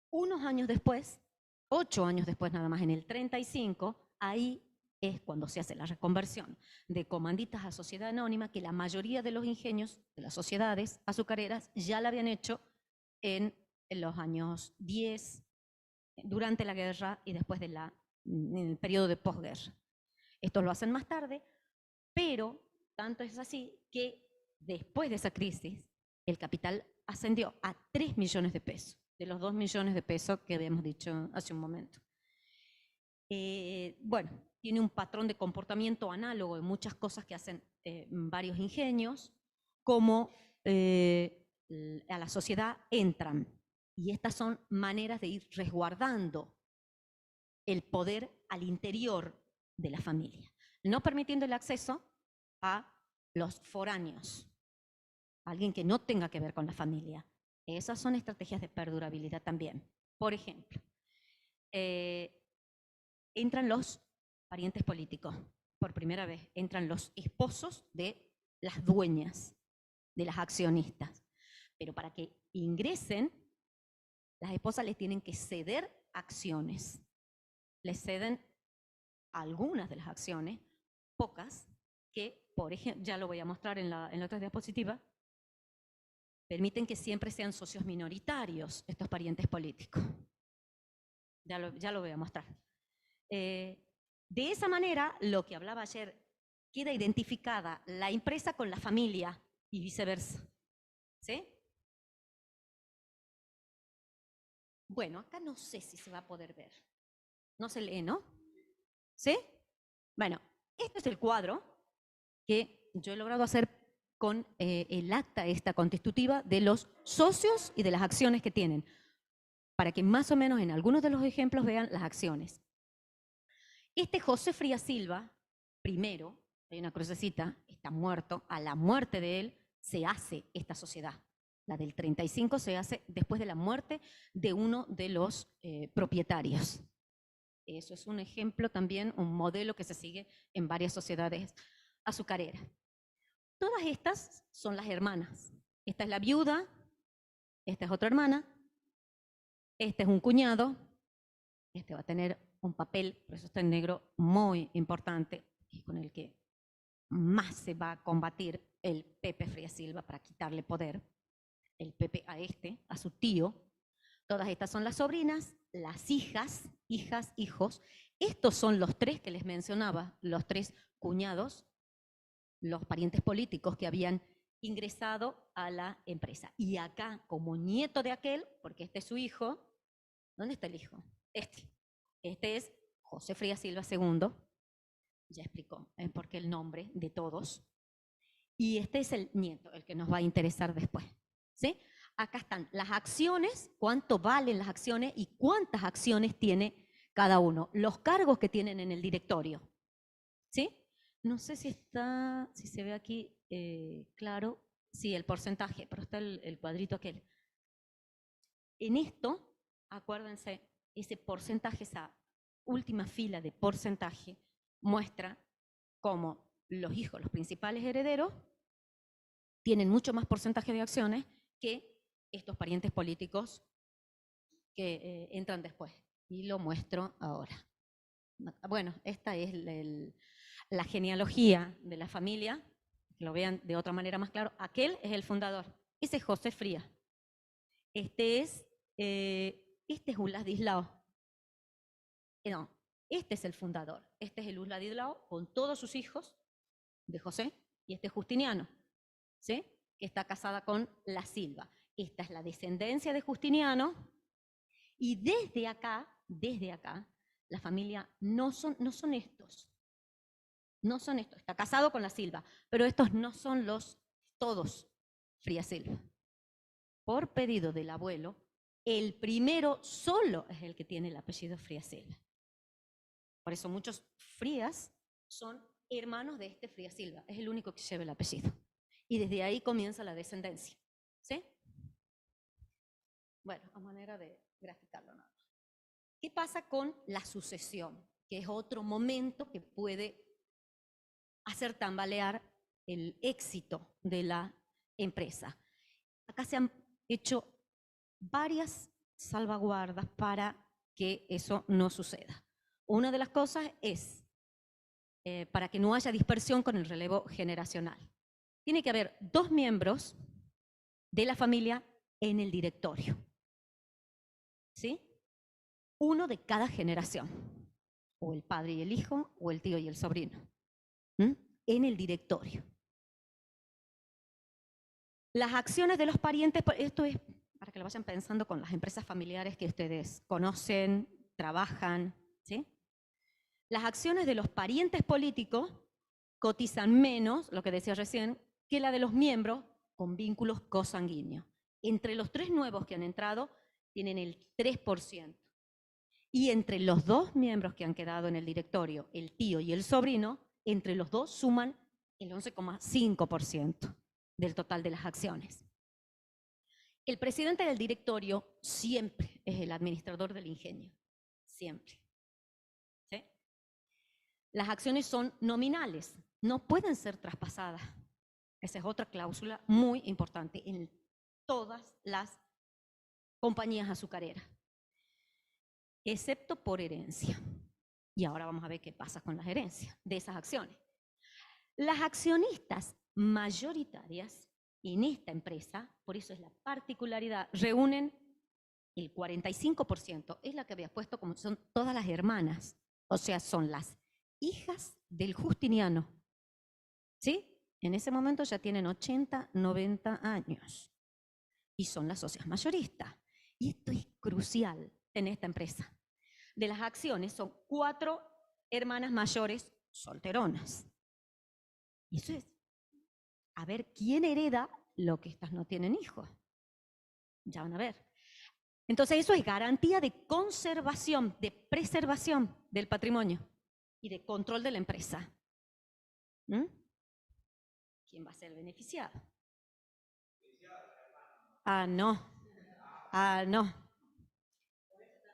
unos años después, 8 años después nada más, en el 35, ahí es cuando se hace la reconversión de comanditas a sociedad anónima, que la mayoría de los ingenios de las sociedades azucareras ya la habían hecho en los años 10, durante la guerra y después en el periodo de posguerra. Estos lo hacen más tarde, pero tanto es así que después de esa crisis, el capital ascendió a 3 millones de pesos, de los 2 millones de pesos que habíamos dicho hace un momento. Bueno, tiene un patrón de comportamiento análogo en muchas cosas que hacen varios ingenios, como a la sociedad entran. Y estas son maneras de ir resguardando el poder al interior de la familia, no permitiendo el acceso a los foráneos, alguien que no tenga que ver con la familia. Esas son estrategias de perdurabilidad también. Por ejemplo, entran los parientes políticos, por primera vez, entran los esposos de las dueñas, de las accionistas. Pero para que ingresen, las esposas les tienen que ceder acciones. Les ceden algunas de las acciones, pocas, que, por ejemplo, ya lo voy a mostrar en la otra diapositiva, permiten que siempre sean socios minoritarios estos parientes políticos. Ya lo voy a mostrar. De esa manera, lo que hablaba ayer, queda identificada la empresa con la familia y viceversa. ¿Sí? Bueno, acá no sé si se va a poder ver. No se lee, ¿no? ¿Sí? Bueno, este es el cuadro que yo he logrado hacer con el acta esta constitutiva de los socios y de las acciones que tienen, para que más o menos en algunos de los ejemplos vean las acciones. Este José Frías Silva, primero, hay una crucecita, está muerto, a la muerte de él se hace esta sociedad. La del 35 se hace después de la muerte de uno de los propietarios. Eso es un ejemplo también, un modelo que se sigue en varias sociedades azucareras. Todas estas son las hermanas. Esta es la viuda, esta es otra hermana, este es un cuñado, este va a tener un papel, por eso está en negro, muy importante, y con el que más se va a combatir el Pepe Frías Silva para quitarle poder, el Pepe a este, a su tío. Todas estas son las sobrinas, las hijas, hijos. Estos son los tres que les mencionaba, los tres cuñados, los parientes políticos que habían ingresado a la empresa. Y acá, como nieto de aquel, porque este es su hijo, ¿dónde está el hijo? Este es José Frías Silva II, ya explicó por qué el nombre de todos. Y este es el nieto, el que nos va a interesar después. ¿Sí? Acá están las acciones, cuánto valen las acciones y cuántas acciones tiene cada uno, los cargos que tienen en el directorio. ¿Sí? No sé si se ve aquí claro, sí, el porcentaje, pero está el cuadrito aquel. En esto, acuérdense, ese porcentaje, esa última fila de porcentaje, muestra cómo los hijos, los principales herederos, tienen mucho más porcentaje de acciones que estos parientes políticos que entran después. Y lo muestro ahora. Bueno, esta es la genealogía de la familia, que lo vean de otra manera más claro. Aquel es el fundador, ese es José Frías. Este es un Ladislao. No, este es el fundador. Este es el Ladislao con todos sus hijos de José, y este es Justiniano, ¿sí? Que está casada con la Silva. Esta es la descendencia de Justiniano, y desde acá, la familia no son estos. No son estos. Está casado con la Silva, pero estos no son todos Frías Silva. Por pedido del abuelo, el primero solo es el que tiene el apellido Frías Silva. Por eso muchos Frías son hermanos de este Frías Silva. Es el único que lleva el apellido. Y desde ahí comienza la descendencia. ¿Sí? Bueno, a manera de graficarlo nada más. ¿Qué pasa con la sucesión? Que es otro momento que puede hacer tambalear el éxito de la empresa. Acá se han hecho varias salvaguardas para que eso no suceda. Una de las cosas es para que no haya dispersión con el relevo generacional. Tiene que haber 2 miembros de la familia en el directorio. ¿Sí? Uno de cada generación. O el padre y el hijo, o el tío y el sobrino. En el directorio. Las acciones de los parientes, esto es para que lo vayan pensando con las empresas familiares que ustedes conocen, trabajan, ¿sí? Las acciones de los parientes políticos cotizan menos, lo que decía recién, que la de los miembros con vínculos cosanguíneos. Entre los 3 nuevos que han entrado, tienen el 3%. Y entre los 2 miembros que han quedado en el directorio, el tío y el sobrino, entre los 2 suman el 11,5% del total de las acciones. El presidente del directorio siempre es el administrador del ingenio, siempre. ¿Sí? Las acciones son nominales, no pueden ser traspasadas. Esa es otra cláusula muy importante en todas las compañías azucareras, excepto por herencia. Y ahora vamos a ver qué pasa con las herencias de esas acciones. Las accionistas mayoritarias en esta empresa, por eso es la particularidad, reúnen el 45%, es la que había puesto como son todas las hermanas, o sea, son las hijas del Justiniano, ¿sí? En ese momento ya tienen 80, 90 años y son las socias mayoristas. Y esto es crucial en esta empresa. De las acciones son 4 hermanas mayores solteronas. Y eso es, a ver, ¿quién hereda lo que estas no tienen hijos? Ya van a ver. Entonces eso es garantía de conservación, de preservación del patrimonio y de control de la empresa. ¿Mm? ¿Quién va a ser el beneficiado? Ah, no. Ah, no.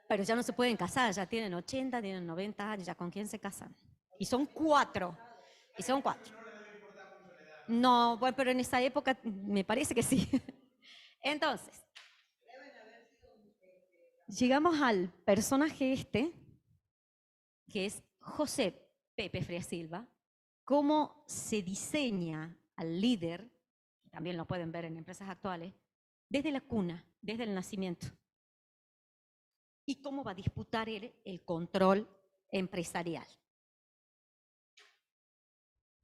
Pero ya no se pueden casar, ya tienen 80, tienen 90 años, ya con quién se casan. Y son 4. Y son 4. No, bueno, pero en esa época me parece que sí. Entonces, llegamos al personaje este, que es José Pepe Frías Silva, cómo se diseña al líder, también lo pueden ver en empresas actuales, desde la cuna, desde el nacimiento. Y cómo va a disputar él el control empresarial.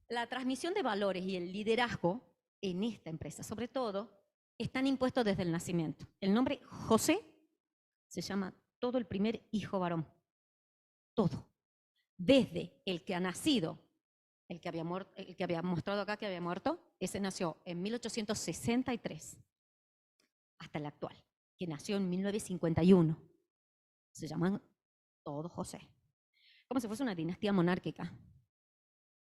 La transmisión de valores y el liderazgo en esta empresa, sobre todo, están impuestos desde el nacimiento. El nombre José se llama todo el primer hijo varón. Todo. Desde el que ha nacido, el que había mostrado acá que había muerto, ese nació en 1863, hasta el actual, que nació en 1951. Se llaman todos José. Como si fuese una dinastía monárquica.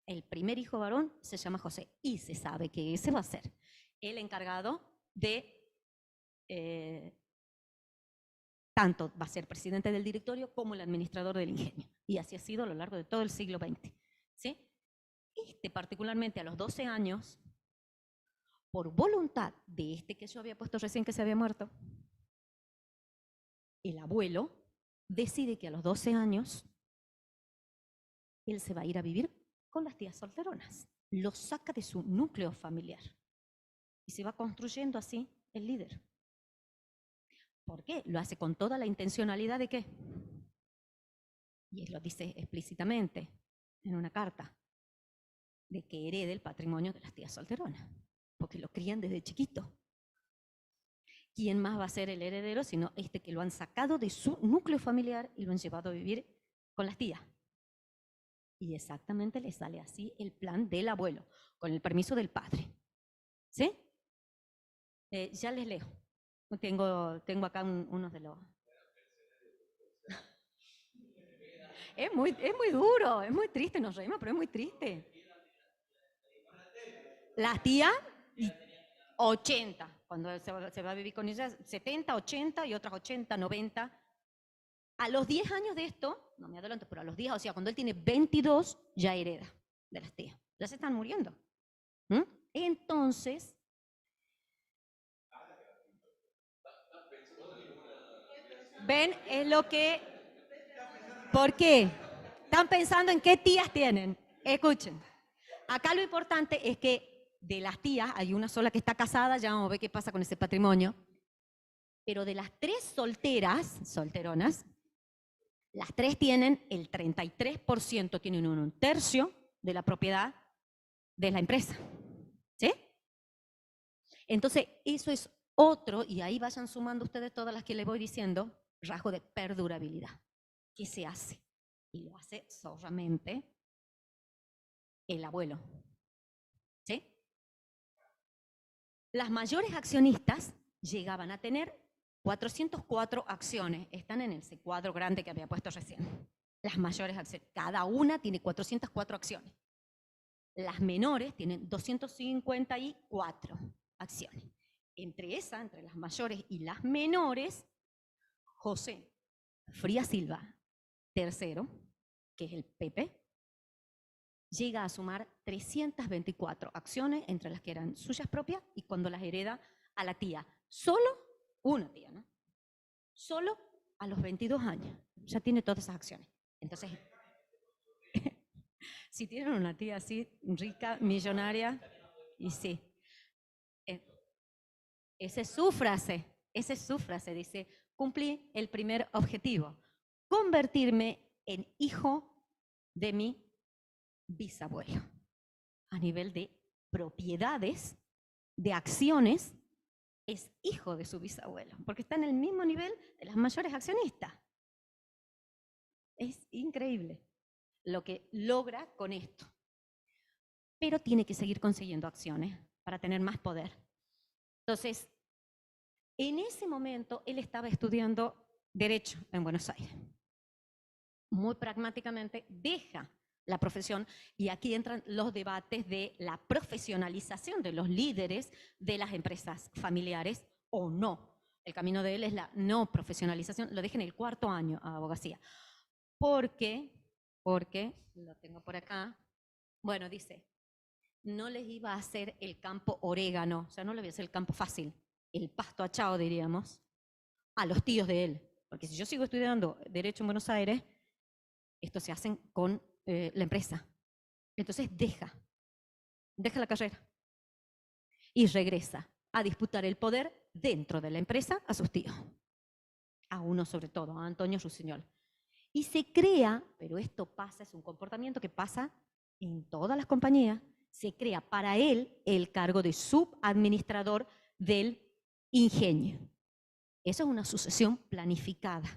El primer hijo varón se llama José y se sabe que ese va a ser el encargado de, tanto va a ser presidente del directorio como el administrador del ingenio. Y así ha sido a lo largo de todo el siglo XX. ¿Sí? Particularmente a los 12 años, por voluntad de este que yo había puesto recién que se había muerto, el abuelo decide que a los 12 años él se va a ir a vivir con las tías solteronas. Lo saca de su núcleo familiar. Y se va construyendo así el líder. ¿Por qué? Lo hace con toda la intencionalidad de qué. Y él lo dice explícitamente en una carta, de que herede el patrimonio de las tías solteronas, porque lo crían desde chiquito. ¿Quién más va a ser el heredero sino este que lo han sacado de su núcleo familiar y lo han llevado a vivir con las tías? Y exactamente le sale así el plan del abuelo, con el permiso del padre. ¿Sí? Ya les leo. Tengo acá unos de los... Es muy duro, es muy triste, nos reímos, pero es muy triste. Las tías, 80, cuando se va a vivir con ellas, 70, 80 y otras 80, 90. A los 10 años de esto, no me adelanto, pero a los 10, o sea, cuando él tiene 22, ya hereda de las tías. Ya se están muriendo. ¿Mm? Entonces, ven, es lo que... ¿Por qué? Están pensando en qué tías tienen. Escuchen. Acá lo importante es que de las tías hay una sola que está casada, ya vamos a ver qué pasa con ese patrimonio. Pero de las 3 solteronas, las 3 tienen el 33%, tienen un tercio de la propiedad de la empresa. ¿Sí? Entonces, eso es otro, y ahí vayan sumando ustedes todas las que les voy diciendo, rasgo de perdurabilidad. ¿Qué se hace? Y lo hace solamente el abuelo. ¿Sí? Las mayores accionistas llegaban a tener 404 acciones. Están en ese cuadro grande que había puesto recién. Las mayores acciones. Cada una tiene 404 acciones. Las menores tienen 254 acciones. Entre las mayores y las menores, José Frías Silva, tercero, que es el Pepe, llega a sumar 324 acciones, entre las que eran suyas propias y cuando las hereda a la tía. Solo una tía, ¿no? Solo a los 22 años. Ya tiene todas esas acciones. Entonces, si tienen una tía así, rica, millonaria, y sí. Esa es su frase, dice, cumplí el primer objetivo, convertirme en hijo de mi bisabuelo, a nivel de propiedades, de acciones, es hijo de su bisabuelo, porque está en el mismo nivel de las mayores accionistas. Es increíble. lo que logra con esto. Pero tiene que seguir consiguiendo acciones para tener más poder. Entonces, en ese momento, él estaba estudiando Derecho en Buenos Aires. Muy pragmáticamente deja la profesión y aquí entran los debates de la profesionalización de los líderes de las empresas familiares o no. El camino de él es la no profesionalización, lo deja en el 4º año a abogacía. Porque, lo tengo por acá, bueno, dice, no les iba a hacer el campo orégano, o sea, no les iba a hacer el campo fácil, el pasto achado, diríamos, a los tíos de él. Porque si yo sigo estudiando Derecho en Buenos Aires, esto se hacen con la empresa. Entonces deja la carrera y regresa a disputar el poder dentro de la empresa a sus tíos. A uno sobre todo, a Antonio Rusiñol. Y se crea, pero esto pasa, es un comportamiento que pasa en todas las compañías, se crea para él el cargo de subadministrador del ingenio. Eso es una sucesión planificada.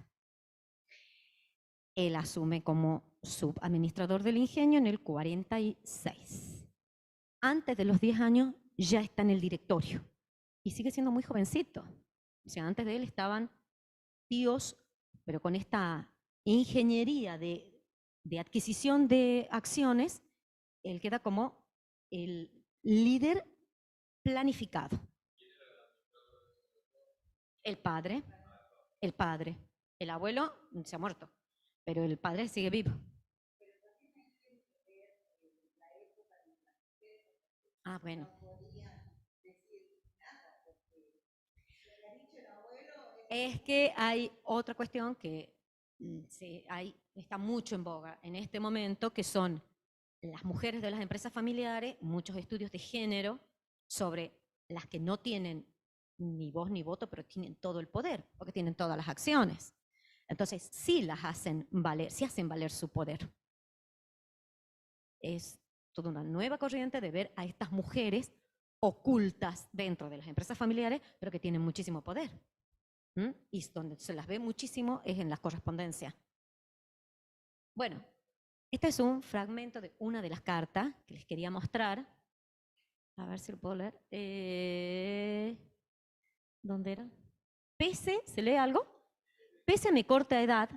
Él asume como subadministrador del ingenio en el 46. Antes de los 10 años ya está en el directorio y sigue siendo muy jovencito. O sea, antes de él estaban tíos, pero con esta ingeniería de adquisición de acciones, él queda como el líder planificado. El padre, el abuelo se ha muerto, pero el padre sigue vivo. Ah, bueno. Es que hay otra cuestión que está mucho en boga en este momento, que son las mujeres de las empresas familiares, muchos estudios de género sobre las que no tienen ni voz ni voto, pero tienen todo el poder, porque tienen todas las acciones. Entonces, sí las hacen valer, sí hacen valer su poder. Es toda una nueva corriente de ver a estas mujeres ocultas dentro de las empresas familiares, pero que tienen muchísimo poder. Y donde se las ve muchísimo es en las correspondencias. Bueno, este es un fragmento de una de las cartas que les quería mostrar. A ver si lo puedo leer. ¿Dónde era? Pese, ¿se lee algo? Pese a mi corta edad,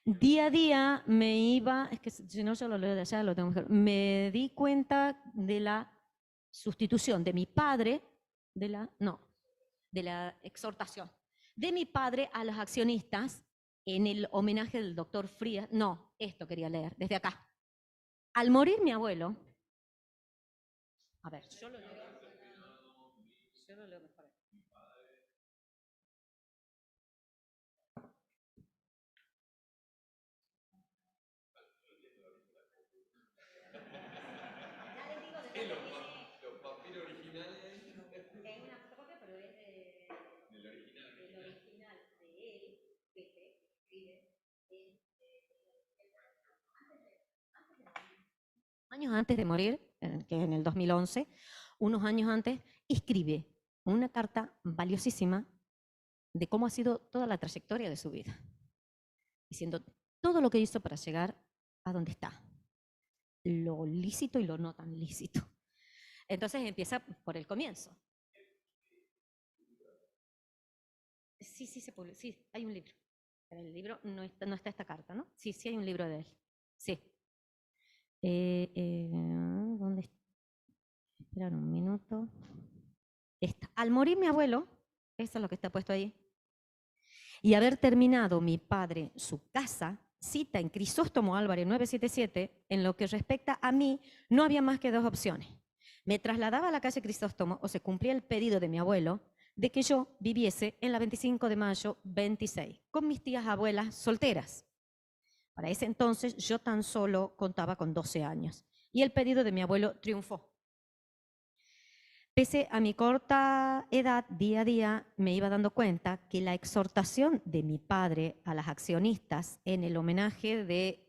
día a día me iba, es que si no yo lo leo de allá, lo tengo que ver, me di cuenta de la sustitución de mi padre, de la exhortación de mi padre a los accionistas en el homenaje del doctor Frías. No, esto quería leer, desde acá. Al morir mi abuelo, a ver, yo lo leo mejor. Los papiros originales. Es una fotocopia, pero es del original de él, Pepe, escribe años antes de morir, que es en el 2011, unos años antes, escribe una carta valiosísima de cómo ha sido toda la trayectoria de su vida, diciendo todo lo que hizo para llegar a donde está, lo lícito y lo no tan lícito. Entonces empieza por el comienzo. Sí, se publicó, sí, hay un libro. Pero el libro no está esta carta, ¿no? Sí, hay un libro de él. Sí. ¿Dónde está? Esperar un minuto. Al morir mi abuelo, eso es lo que está puesto ahí, y haber terminado mi padre su casa, cita en Crisóstomo Álvarez 977, en lo que respecta a mí, no había más que 2 opciones. Me trasladaba a la calle Crisóstomo o se cumplía el pedido de mi abuelo de que yo viviese en la 25 de mayo 26, con mis tías abuelas solteras. Para ese entonces yo tan solo contaba con 12 años y el pedido de mi abuelo triunfó. Pese a mi corta edad, día a día me iba dando cuenta que la exhortación de mi padre a las accionistas en el homenaje de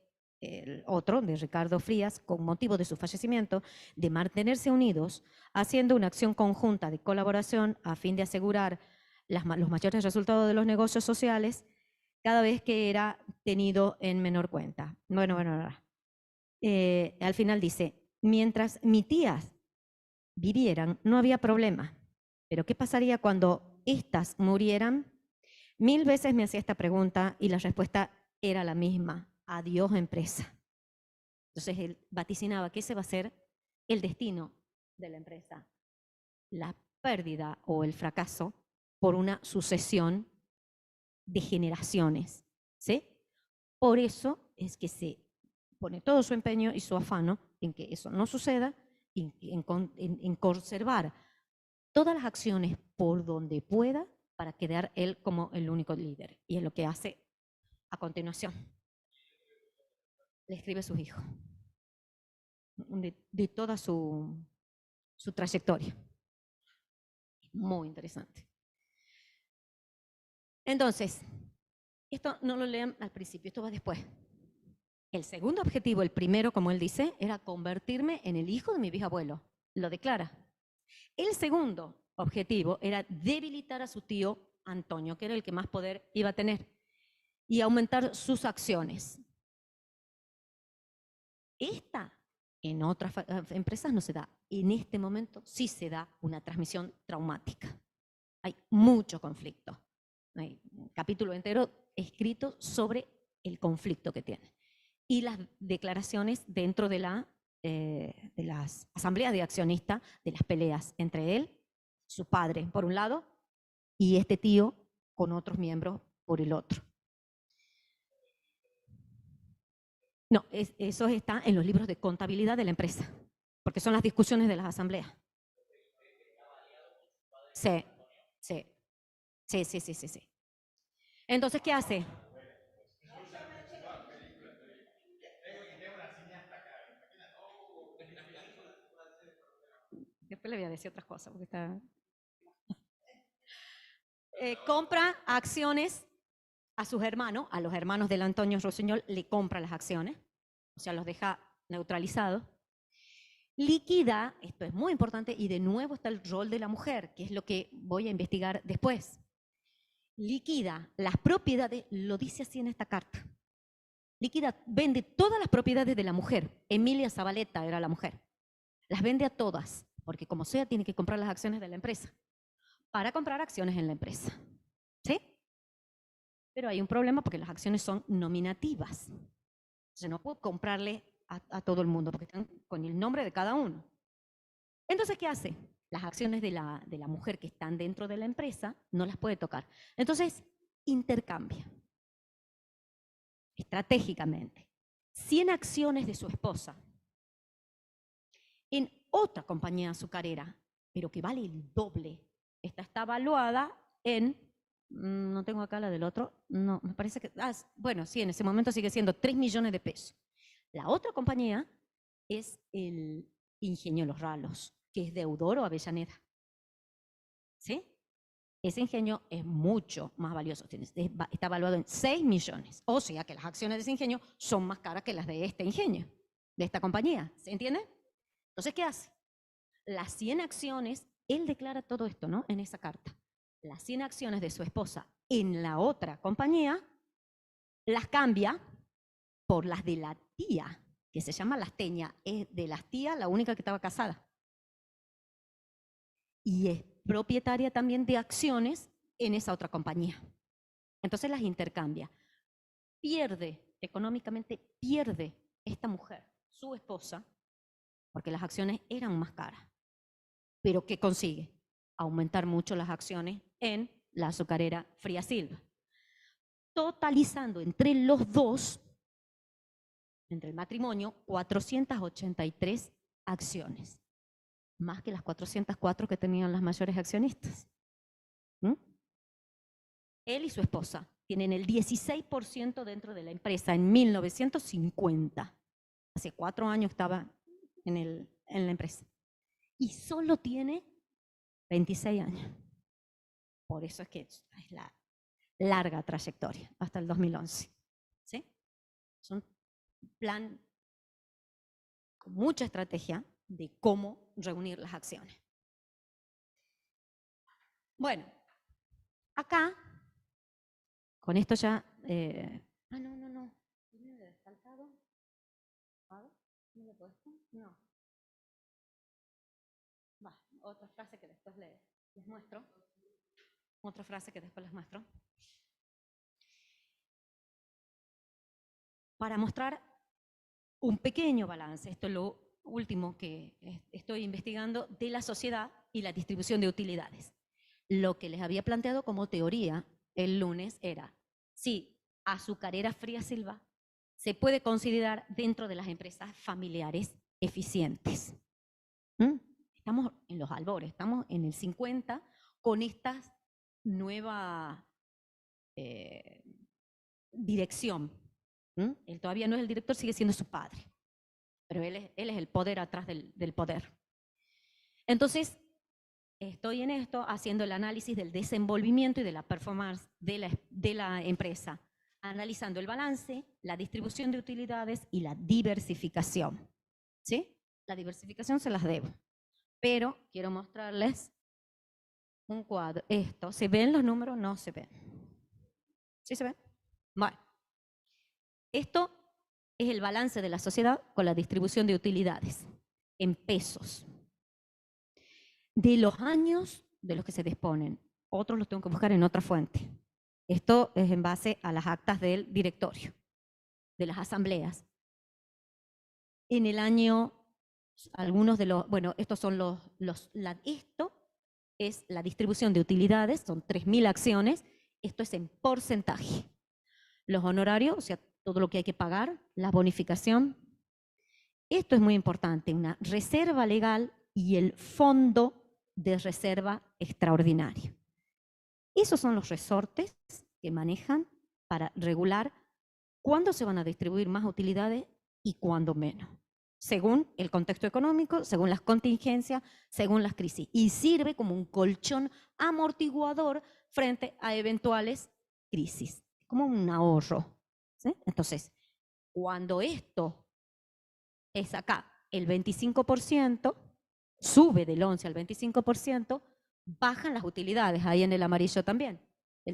Ricardo Frías, con motivo de su fallecimiento, de mantenerse unidos, haciendo una acción conjunta de colaboración a fin de asegurar los mayores resultados de los negocios sociales, cada vez que era tenido en menor cuenta. Bueno. Al final dice, mientras mis tías vivieran, no había problema. Pero ¿qué pasaría cuando éstas murieran? 1000 veces me hacía esta pregunta y la respuesta era la misma: adiós empresa. Entonces él vaticinaba que ese va a ser el destino de la empresa, la pérdida o el fracaso por una sucesión de generaciones, ¿sí? Por eso es que se pone todo su empeño y su afano en que eso no suceda, en conservar todas las acciones por donde pueda para quedar él como el único líder. Y es lo que hace a continuación. Le escribe a sus hijos de toda su trayectoria. Muy interesante. Entonces, esto no lo lean al principio, esto va después. El segundo objetivo, el primero, como él dice, era convertirme en el hijo de mi bisabuelo. Lo declara. El segundo objetivo era debilitar a su tío Antonio, que era el que más poder iba a tener, y aumentar sus acciones. Esta en otras empresas no se da. En este momento sí se da una transmisión traumática. Hay mucho conflicto. Hay un capítulo entero escrito sobre el conflicto que tiene. Y las declaraciones dentro de las asambleas de accionistas, de las peleas entre él, su padre por un lado, y este tío con otros miembros por el otro. No, eso está en los libros de contabilidad de la empresa, porque son las discusiones de las asambleas. Sí. Entonces, ¿qué hace? Después le voy a decir otras cosas, porque está... compra acciones a sus hermanos, a los hermanos del Antonio Rossiñol, le compra las acciones, o sea, los deja neutralizados. Liquida, esto es muy importante, y de nuevo está el rol de la mujer, que es lo que voy a investigar después. Liquida las propiedades, lo dice así en esta carta. Liquida, vende todas las propiedades de la mujer. Emilia Zabaleta era la mujer. Las vende a todas, porque como sea, tiene que comprar las acciones de la empresa, para comprar acciones en la empresa. ¿Sí? Pero hay un problema porque las acciones son nominativas. Entonces no puedo comprarle a todo el mundo porque están con el nombre de cada uno. Entonces, ¿qué hace? Las acciones de la mujer que están dentro de la empresa no las puede tocar. Entonces, intercambia estratégicamente 100 acciones de su esposa en otra compañía azucarera, pero que vale el doble. Esta está evaluada en, no tengo acá la del otro, no, me parece que, bueno, sí, en ese momento sigue siendo 3 millones de pesos. La otra compañía es el Ingenio Los Ralos, que es deudor o Avellaneda. ¿Sí? Ese ingenio es mucho más valioso, está evaluado en 6 millones. O sea que las acciones de ese ingenio son más caras que las de este ingenio, de esta compañía. ¿Se entiende? Entonces, ¿qué hace? Las 100 acciones, él declara todo esto, ¿no? En esa carta. Las 100 acciones de su esposa en la otra compañía, las cambia por las de la tía, que se llama Lasteña. Es de las tías la única que estaba casada. Y es propietaria también de acciones en esa otra compañía. Entonces las intercambia. Económicamente pierde esta mujer, su esposa, porque las acciones eran más caras. Pero ¿qué consigue? Aumentar mucho las acciones en la azucarera Fría Silva. Totalizando entre los dos, entre el matrimonio, 483 acciones. Más que las 404 que tenían las mayores accionistas. Él y su esposa tienen el 16% dentro de la empresa en 1950. Hace 4 años estaba en la empresa. Y solo tiene 26 años. Por eso es que es la larga trayectoria, hasta el 2011. ¿Sí? Es un plan con mucha estrategia de cómo reunir las acciones. Bueno, acá, con esto ya no. ¿Tiene de saltado? A ver, ¿no le he puesto? No. Va, otra frase que después les muestro. Otra frase que después les muestro. Para mostrar un pequeño balance, esto es lo último que estoy investigando, de la sociedad y la distribución de utilidades. Lo que les había planteado como teoría el lunes era, si Azucarera Fría Silva se puede considerar dentro de las empresas familiares eficientes. Estamos en los albores, estamos en el 50 con esta nueva dirección. Él todavía no es el director, sigue siendo su padre, pero él es el poder atrás del poder. Entonces, estoy en esto haciendo el análisis del desenvolvimiento y de la performance de la empresa, analizando el balance, la distribución de utilidades y la diversificación. ¿Sí? La diversificación se las debo, pero quiero mostrarles un cuadro. Esto, ¿se ven los números? No se ven. ¿Sí se ven? Bueno. Esto es el balance de la sociedad con la distribución de utilidades en pesos. De los años de los que se disponen, otros los tengo que buscar en otra fuente. Esto es en base a las actas del directorio, de las asambleas. En el año, algunos de los, bueno, estos son esto es la distribución de utilidades, son 3.000 acciones, esto es en porcentaje. Los honorarios, o sea, todo lo que hay que pagar, la bonificación. Esto es muy importante, una reserva legal y el fondo de reserva extraordinaria. Esos son los resortes que manejan para regular cuándo se van a distribuir más utilidades y cuándo menos, según el contexto económico, según las contingencias, según las crisis. Y sirve como un colchón amortiguador frente a eventuales crisis, como un ahorro. ¿Sí? Entonces, cuando esto es acá el 25%, sube del 11 al 25%, bajan las utilidades, ahí en el amarillo también,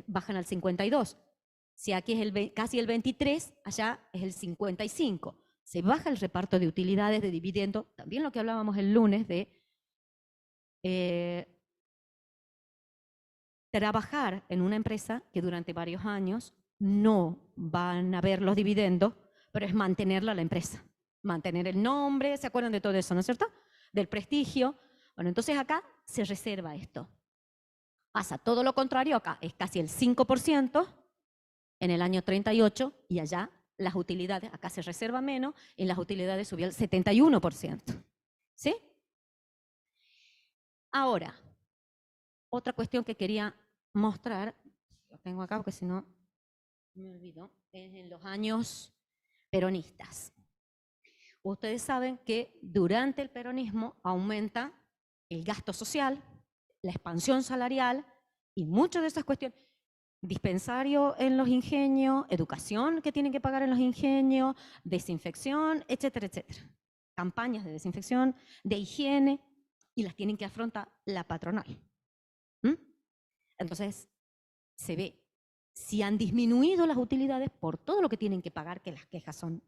bajan al 52%. Si aquí es casi el 23%, allá es el 55%. Se baja el reparto de utilidades, de dividendo, también lo que hablábamos el lunes de trabajar en una empresa que durante varios años no van a ver los dividendos, pero es mantenerla la empresa, mantener el nombre, ¿se acuerdan de todo eso, no es cierto? Del prestigio. Bueno, entonces acá se reserva esto. Pasa todo lo contrario acá, es casi el 5% en el año 38 y allá las utilidades, acá se reserva menos, en las utilidades subió al 71%. ¿Sí? Ahora, otra cuestión que quería mostrar, lo tengo acá porque si no me olvido, es en los años peronistas. Ustedes saben que durante el peronismo aumenta el gasto social, la expansión salarial y muchas de esas cuestiones, dispensario en los ingenios, educación que tienen que pagar en los ingenios, desinfección, etcétera, etcétera. Campañas de desinfección, de higiene, y las tienen que afrontar la patronal. Entonces, se ve si han disminuido las utilidades por todo lo que tienen que pagar, que las quejas son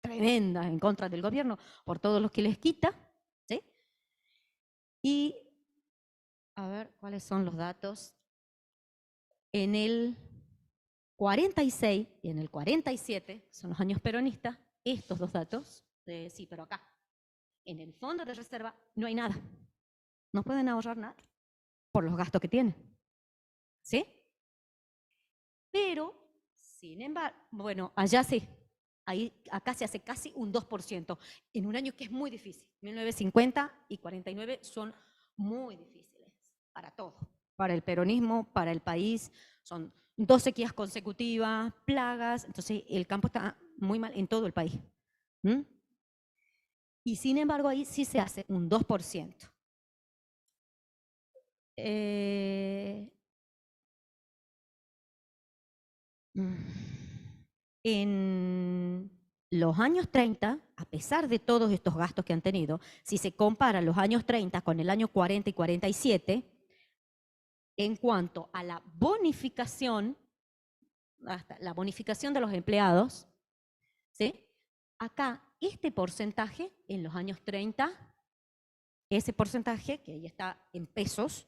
tremendas en contra del gobierno, por todo lo que les quita, ¿sí? Y, a ver, ¿cuáles son los datos? En el 46 y en el 47, son los años peronistas, estos dos datos, sí, pero acá, en el fondo de reserva no hay nada. No pueden ahorrar nada por los gastos que tienen. ¿Sí? Pero, sin embargo, bueno, allá sí, acá se hace casi un 2%, en un año que es muy difícil. 1950 y 49 son muy difíciles para todo, para el peronismo, para el país, son 2 sequías consecutivas, plagas, entonces el campo está muy mal en todo el país. Y sin embargo ahí sí se hace un 2%. En los años 30, a pesar de todos estos gastos que han tenido, si se compara los años 30 con el año 40 y 47, en cuanto a la bonificación, hasta la bonificación de los empleados, ¿sí? Acá, este porcentaje en los años 30, ese porcentaje, que ahí está en pesos,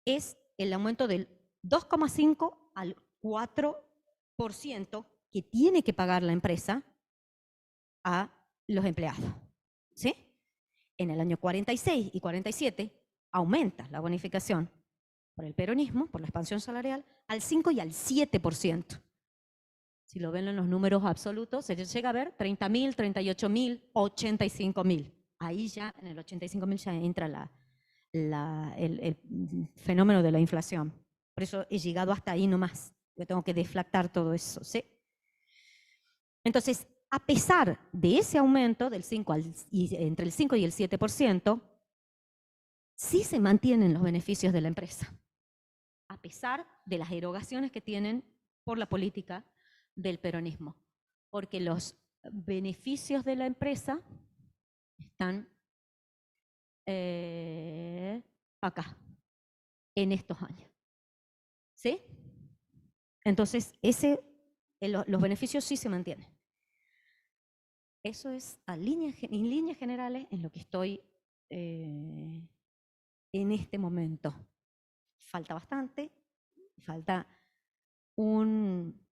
es el aumento del 2,5 al 4% que tiene que pagar la empresa a los empleados, ¿sí? En el año 46 y 47 aumenta la bonificación por el peronismo, por la expansión salarial, al 5 y al 7%. Si lo ven en los números absolutos, se llega a ver 30.000, 38.000, 85.000. Ahí ya, en el 85.000 ya entra el fenómeno de la inflación. Por eso he llegado hasta ahí nomás. Yo tengo que deflactar todo eso, ¿sí? Entonces, a pesar de ese aumento del 5 entre el 5 y el 7%, sí se mantienen los beneficios de la empresa, a pesar de las erogaciones que tienen por la política del peronismo, porque los beneficios de la empresa están acá, en estos años. ¿Sí? Entonces, los beneficios sí se mantienen. Eso es en líneas generales en lo que estoy en este momento. Falta bastante, falta un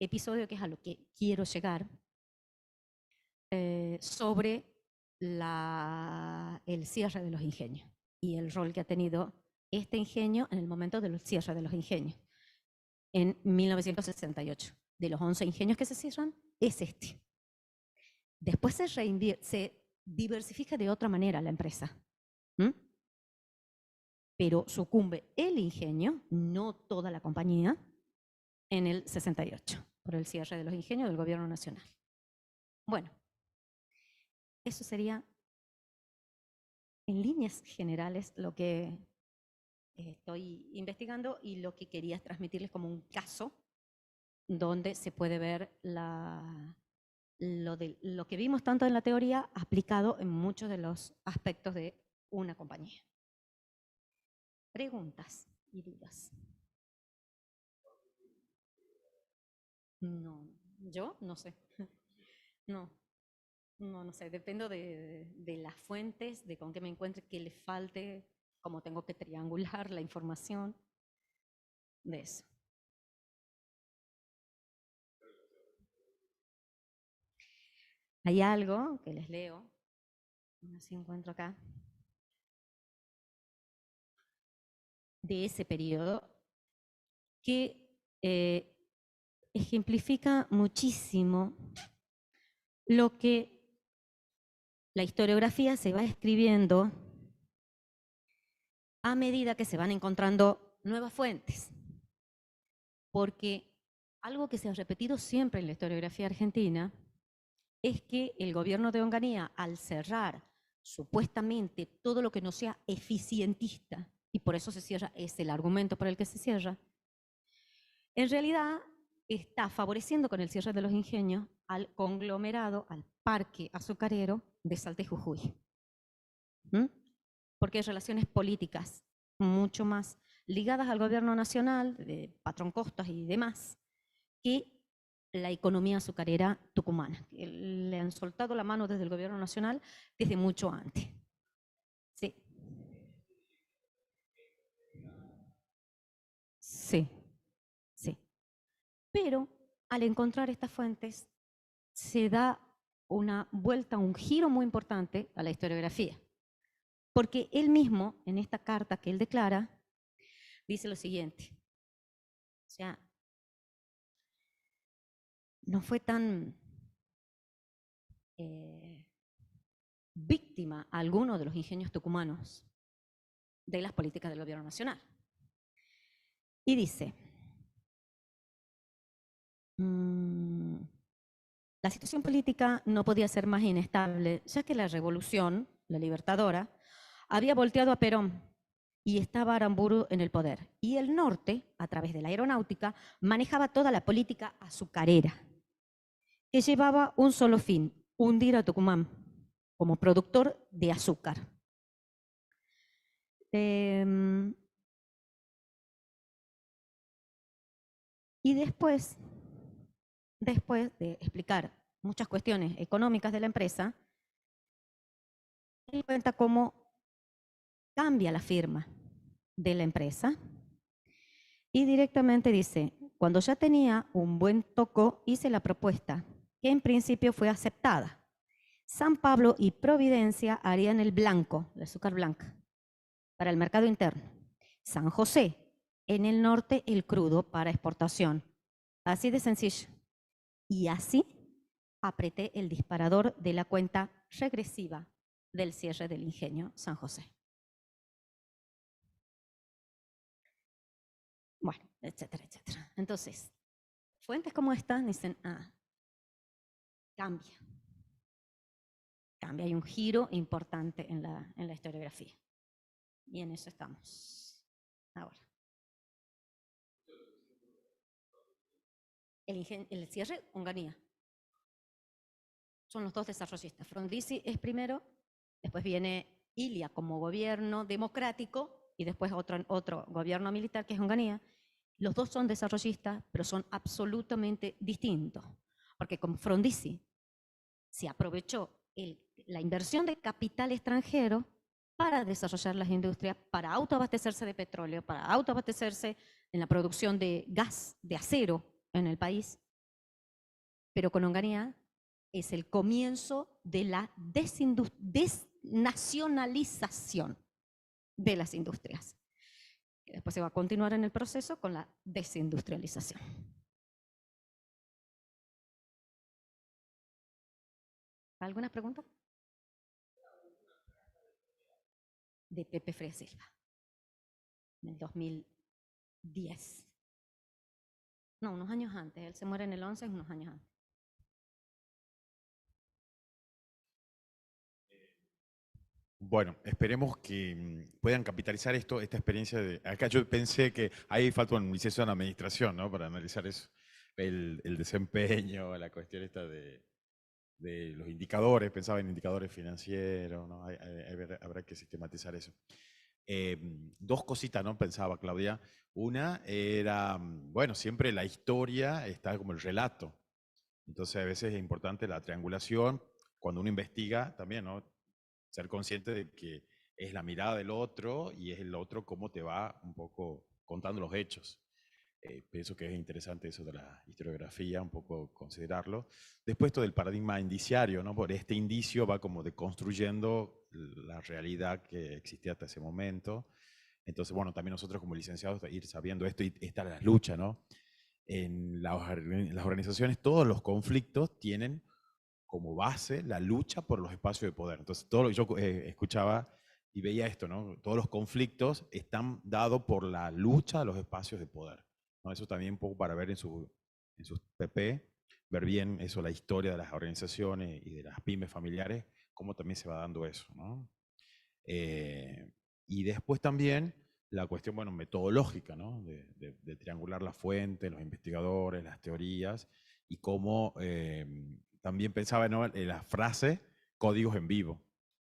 episodio que es a lo que quiero llegar, sobre el cierre de los ingenios y el rol que ha tenido este ingenio en el momento del cierre de los ingenios, en 1968. De los 11 ingenios que se cierran, es este. Después se diversifica de otra manera la empresa. Pero sucumbe el ingenio, no toda la compañía, en el 68, por el cierre de los ingenios del gobierno nacional. Bueno, eso sería en líneas generales lo que estoy investigando y lo que quería transmitirles como un caso donde se puede ver lo que vimos tanto en la teoría aplicado en muchos de los aspectos de una compañía. Preguntas y dudas. No, yo no sé. No sé. Dependo de las fuentes, de con qué me encuentre, qué le falte, cómo tengo que triangular la información de eso. Hay algo que les leo, así encuentro acá, de ese periodo, que ejemplifica muchísimo lo que la historiografía se va escribiendo a medida que se van encontrando nuevas fuentes. Porque algo que se ha repetido siempre en la historiografía argentina es que el gobierno de Onganía, al cerrar supuestamente todo lo que no sea eficientista, y por eso se cierra, es el argumento por el que se cierra, en realidad está favoreciendo con el cierre de los ingenios al conglomerado, al parque azucarero de Salta y Jujuy. Porque hay relaciones políticas mucho más ligadas al gobierno nacional, de Patrón Costas y demás, que la economía azucarera tucumana. Le han soltado la mano desde el gobierno nacional desde mucho antes. Sí. Sí, sí. Pero al encontrar estas fuentes, se da una vuelta, un giro muy importante a la historiografía. Porque él mismo, en esta carta que él declara, dice lo siguiente. O sea, no fue tan víctima alguno de los ingenios tucumanos de las políticas del gobierno nacional. Y dice, la situación política no podía ser más inestable, ya que la revolución, la libertadora, había volteado a Perón y estaba Aramburu en el poder. Y el norte, a través de la aeronáutica, manejaba toda la política azucarera, que llevaba un solo fin, hundir a Tucumán como productor de azúcar. Y después de explicar muchas cuestiones económicas de la empresa, él cuenta cómo cambia la firma de la empresa y directamente dice, cuando ya tenía un buen toco, hice la propuesta, que en principio fue aceptada. San Pablo y Providencia harían el blanco, el azúcar blanca, para el mercado interno. San José, en el norte, el crudo para exportación. Así de sencillo. Y así apreté el disparador de la cuenta regresiva del cierre del ingenio San José. Bueno, etcétera, etcétera. Entonces, fuentes como esta dicen, cambia. Cambia, hay un giro importante en la historiografía. Y en eso estamos ahora. El cierre, Onganía. Son los dos desarrollistas. Frondizi es primero, después viene Ilia como gobierno democrático y después otro gobierno militar que es Onganía. Los dos son desarrollistas, pero son absolutamente distintos. Porque con Frondizi se aprovechó la inversión de capital extranjero para desarrollar las industrias, para autoabastecerse de petróleo, para autoabastecerse en la producción de gas, de acero en el país. Pero con Onganía es el comienzo de la desnacionalización de las industrias. Después se va a continuar en el proceso con la desindustrialización. ¿Alguna pregunta? De Pepe Frei Silva, en el 2010. No, unos años antes. Él se muere en el 11, unos años antes. Bueno, esperemos que puedan capitalizar esta experiencia de... Acá yo pensé que ahí falta un licenciado en administración, ¿no? Para analizar eso, el desempeño, la cuestión esta de los indicadores, pensaba en indicadores financieros, ¿no? Habrá que sistematizar eso. Dos cositas, ¿no? Pensaba Claudia. Una era, bueno, siempre la historia está como el relato. Entonces a veces es importante la triangulación. Cuando uno investiga también, ¿no? Ser consciente de que es la mirada del otro y es el otro cómo te va un poco contando los hechos. Pienso que es interesante eso de la historiografía, un poco considerarlo. Después esto del paradigma indiciario, ¿no? Por este indicio va como deconstruyendo la realidad que existía hasta ese momento. Entonces, bueno, también nosotros como licenciados ir sabiendo esto y esta es la lucha, ¿no? En las organizaciones todos los conflictos tienen como base la lucha por los espacios de poder. Entonces, todo lo que yo escuchaba y veía esto, ¿no? Todos los conflictos están dados por la lucha de los espacios de poder, ¿no? Eso también un poco para ver en sus PP, ver bien eso, la historia de las organizaciones y de las pymes familiares, cómo también se va dando eso, ¿no? Y después también la cuestión, bueno, metodológica, ¿no? De triangular la fuente, los investigadores, las teorías, y cómo también pensaba, ¿no? En la frase códigos en vivo,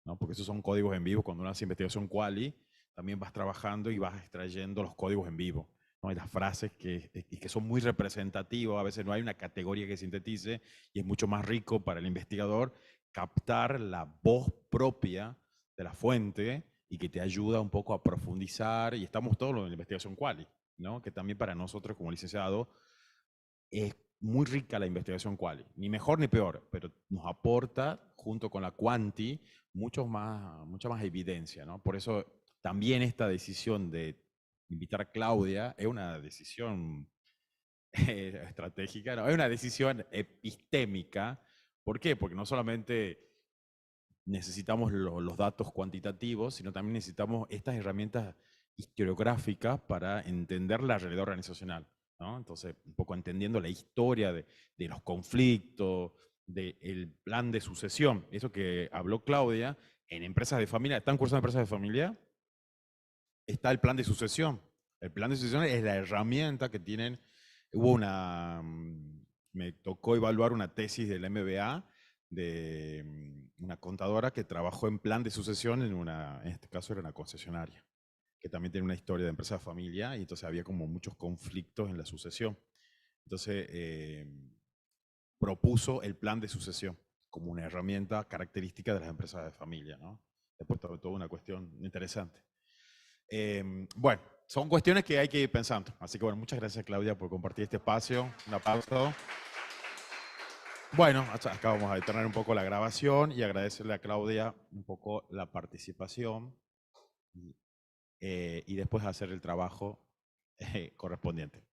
¿no? Porque esos son códigos en vivo. Cuando uno hace investigación quali, también vas trabajando y vas extrayendo los códigos en vivo, ¿no? Hay las frases que son muy representativas, a veces no hay una categoría que sintetice y es mucho más rico para el investigador captar la voz propia de la fuente y que te ayuda un poco a profundizar, y estamos todos en la investigación quali, ¿no? Que también para nosotros como licenciado es muy rica la investigación quali, ni mejor ni peor, pero nos aporta junto con la quanti mucha más evidencia, ¿no? Por eso también esta decisión de invitar a Claudia es una decisión estratégica, no, es una decisión epistémica. ¿Por qué? Porque no solamente necesitamos los datos cuantitativos, sino también necesitamos estas herramientas historiográficas para entender la realidad organizacional, ¿no? Entonces, un poco entendiendo la historia de los conflictos, del plan de sucesión. Eso que habló Claudia, en empresas de familia, ¿están cursando empresas de familia? Está el plan de sucesión. El plan de sucesión es la herramienta que tienen. Me tocó evaluar una tesis del MBA de una contadora que trabajó en plan de sucesión en este caso era una concesionaria, que también tiene una historia de empresa de familia, y entonces había como muchos conflictos en la sucesión. Entonces, propuso el plan de sucesión como una herramienta característica de las empresas de familia, ¿no? Después toda una cuestión interesante. Bueno, son cuestiones que hay que ir pensando. Así que bueno, muchas gracias Claudia por compartir este espacio. Un aplauso. Bueno, acá vamos a detener un poco la grabación y agradecerle a Claudia un poco la participación y después hacer el trabajo correspondiente.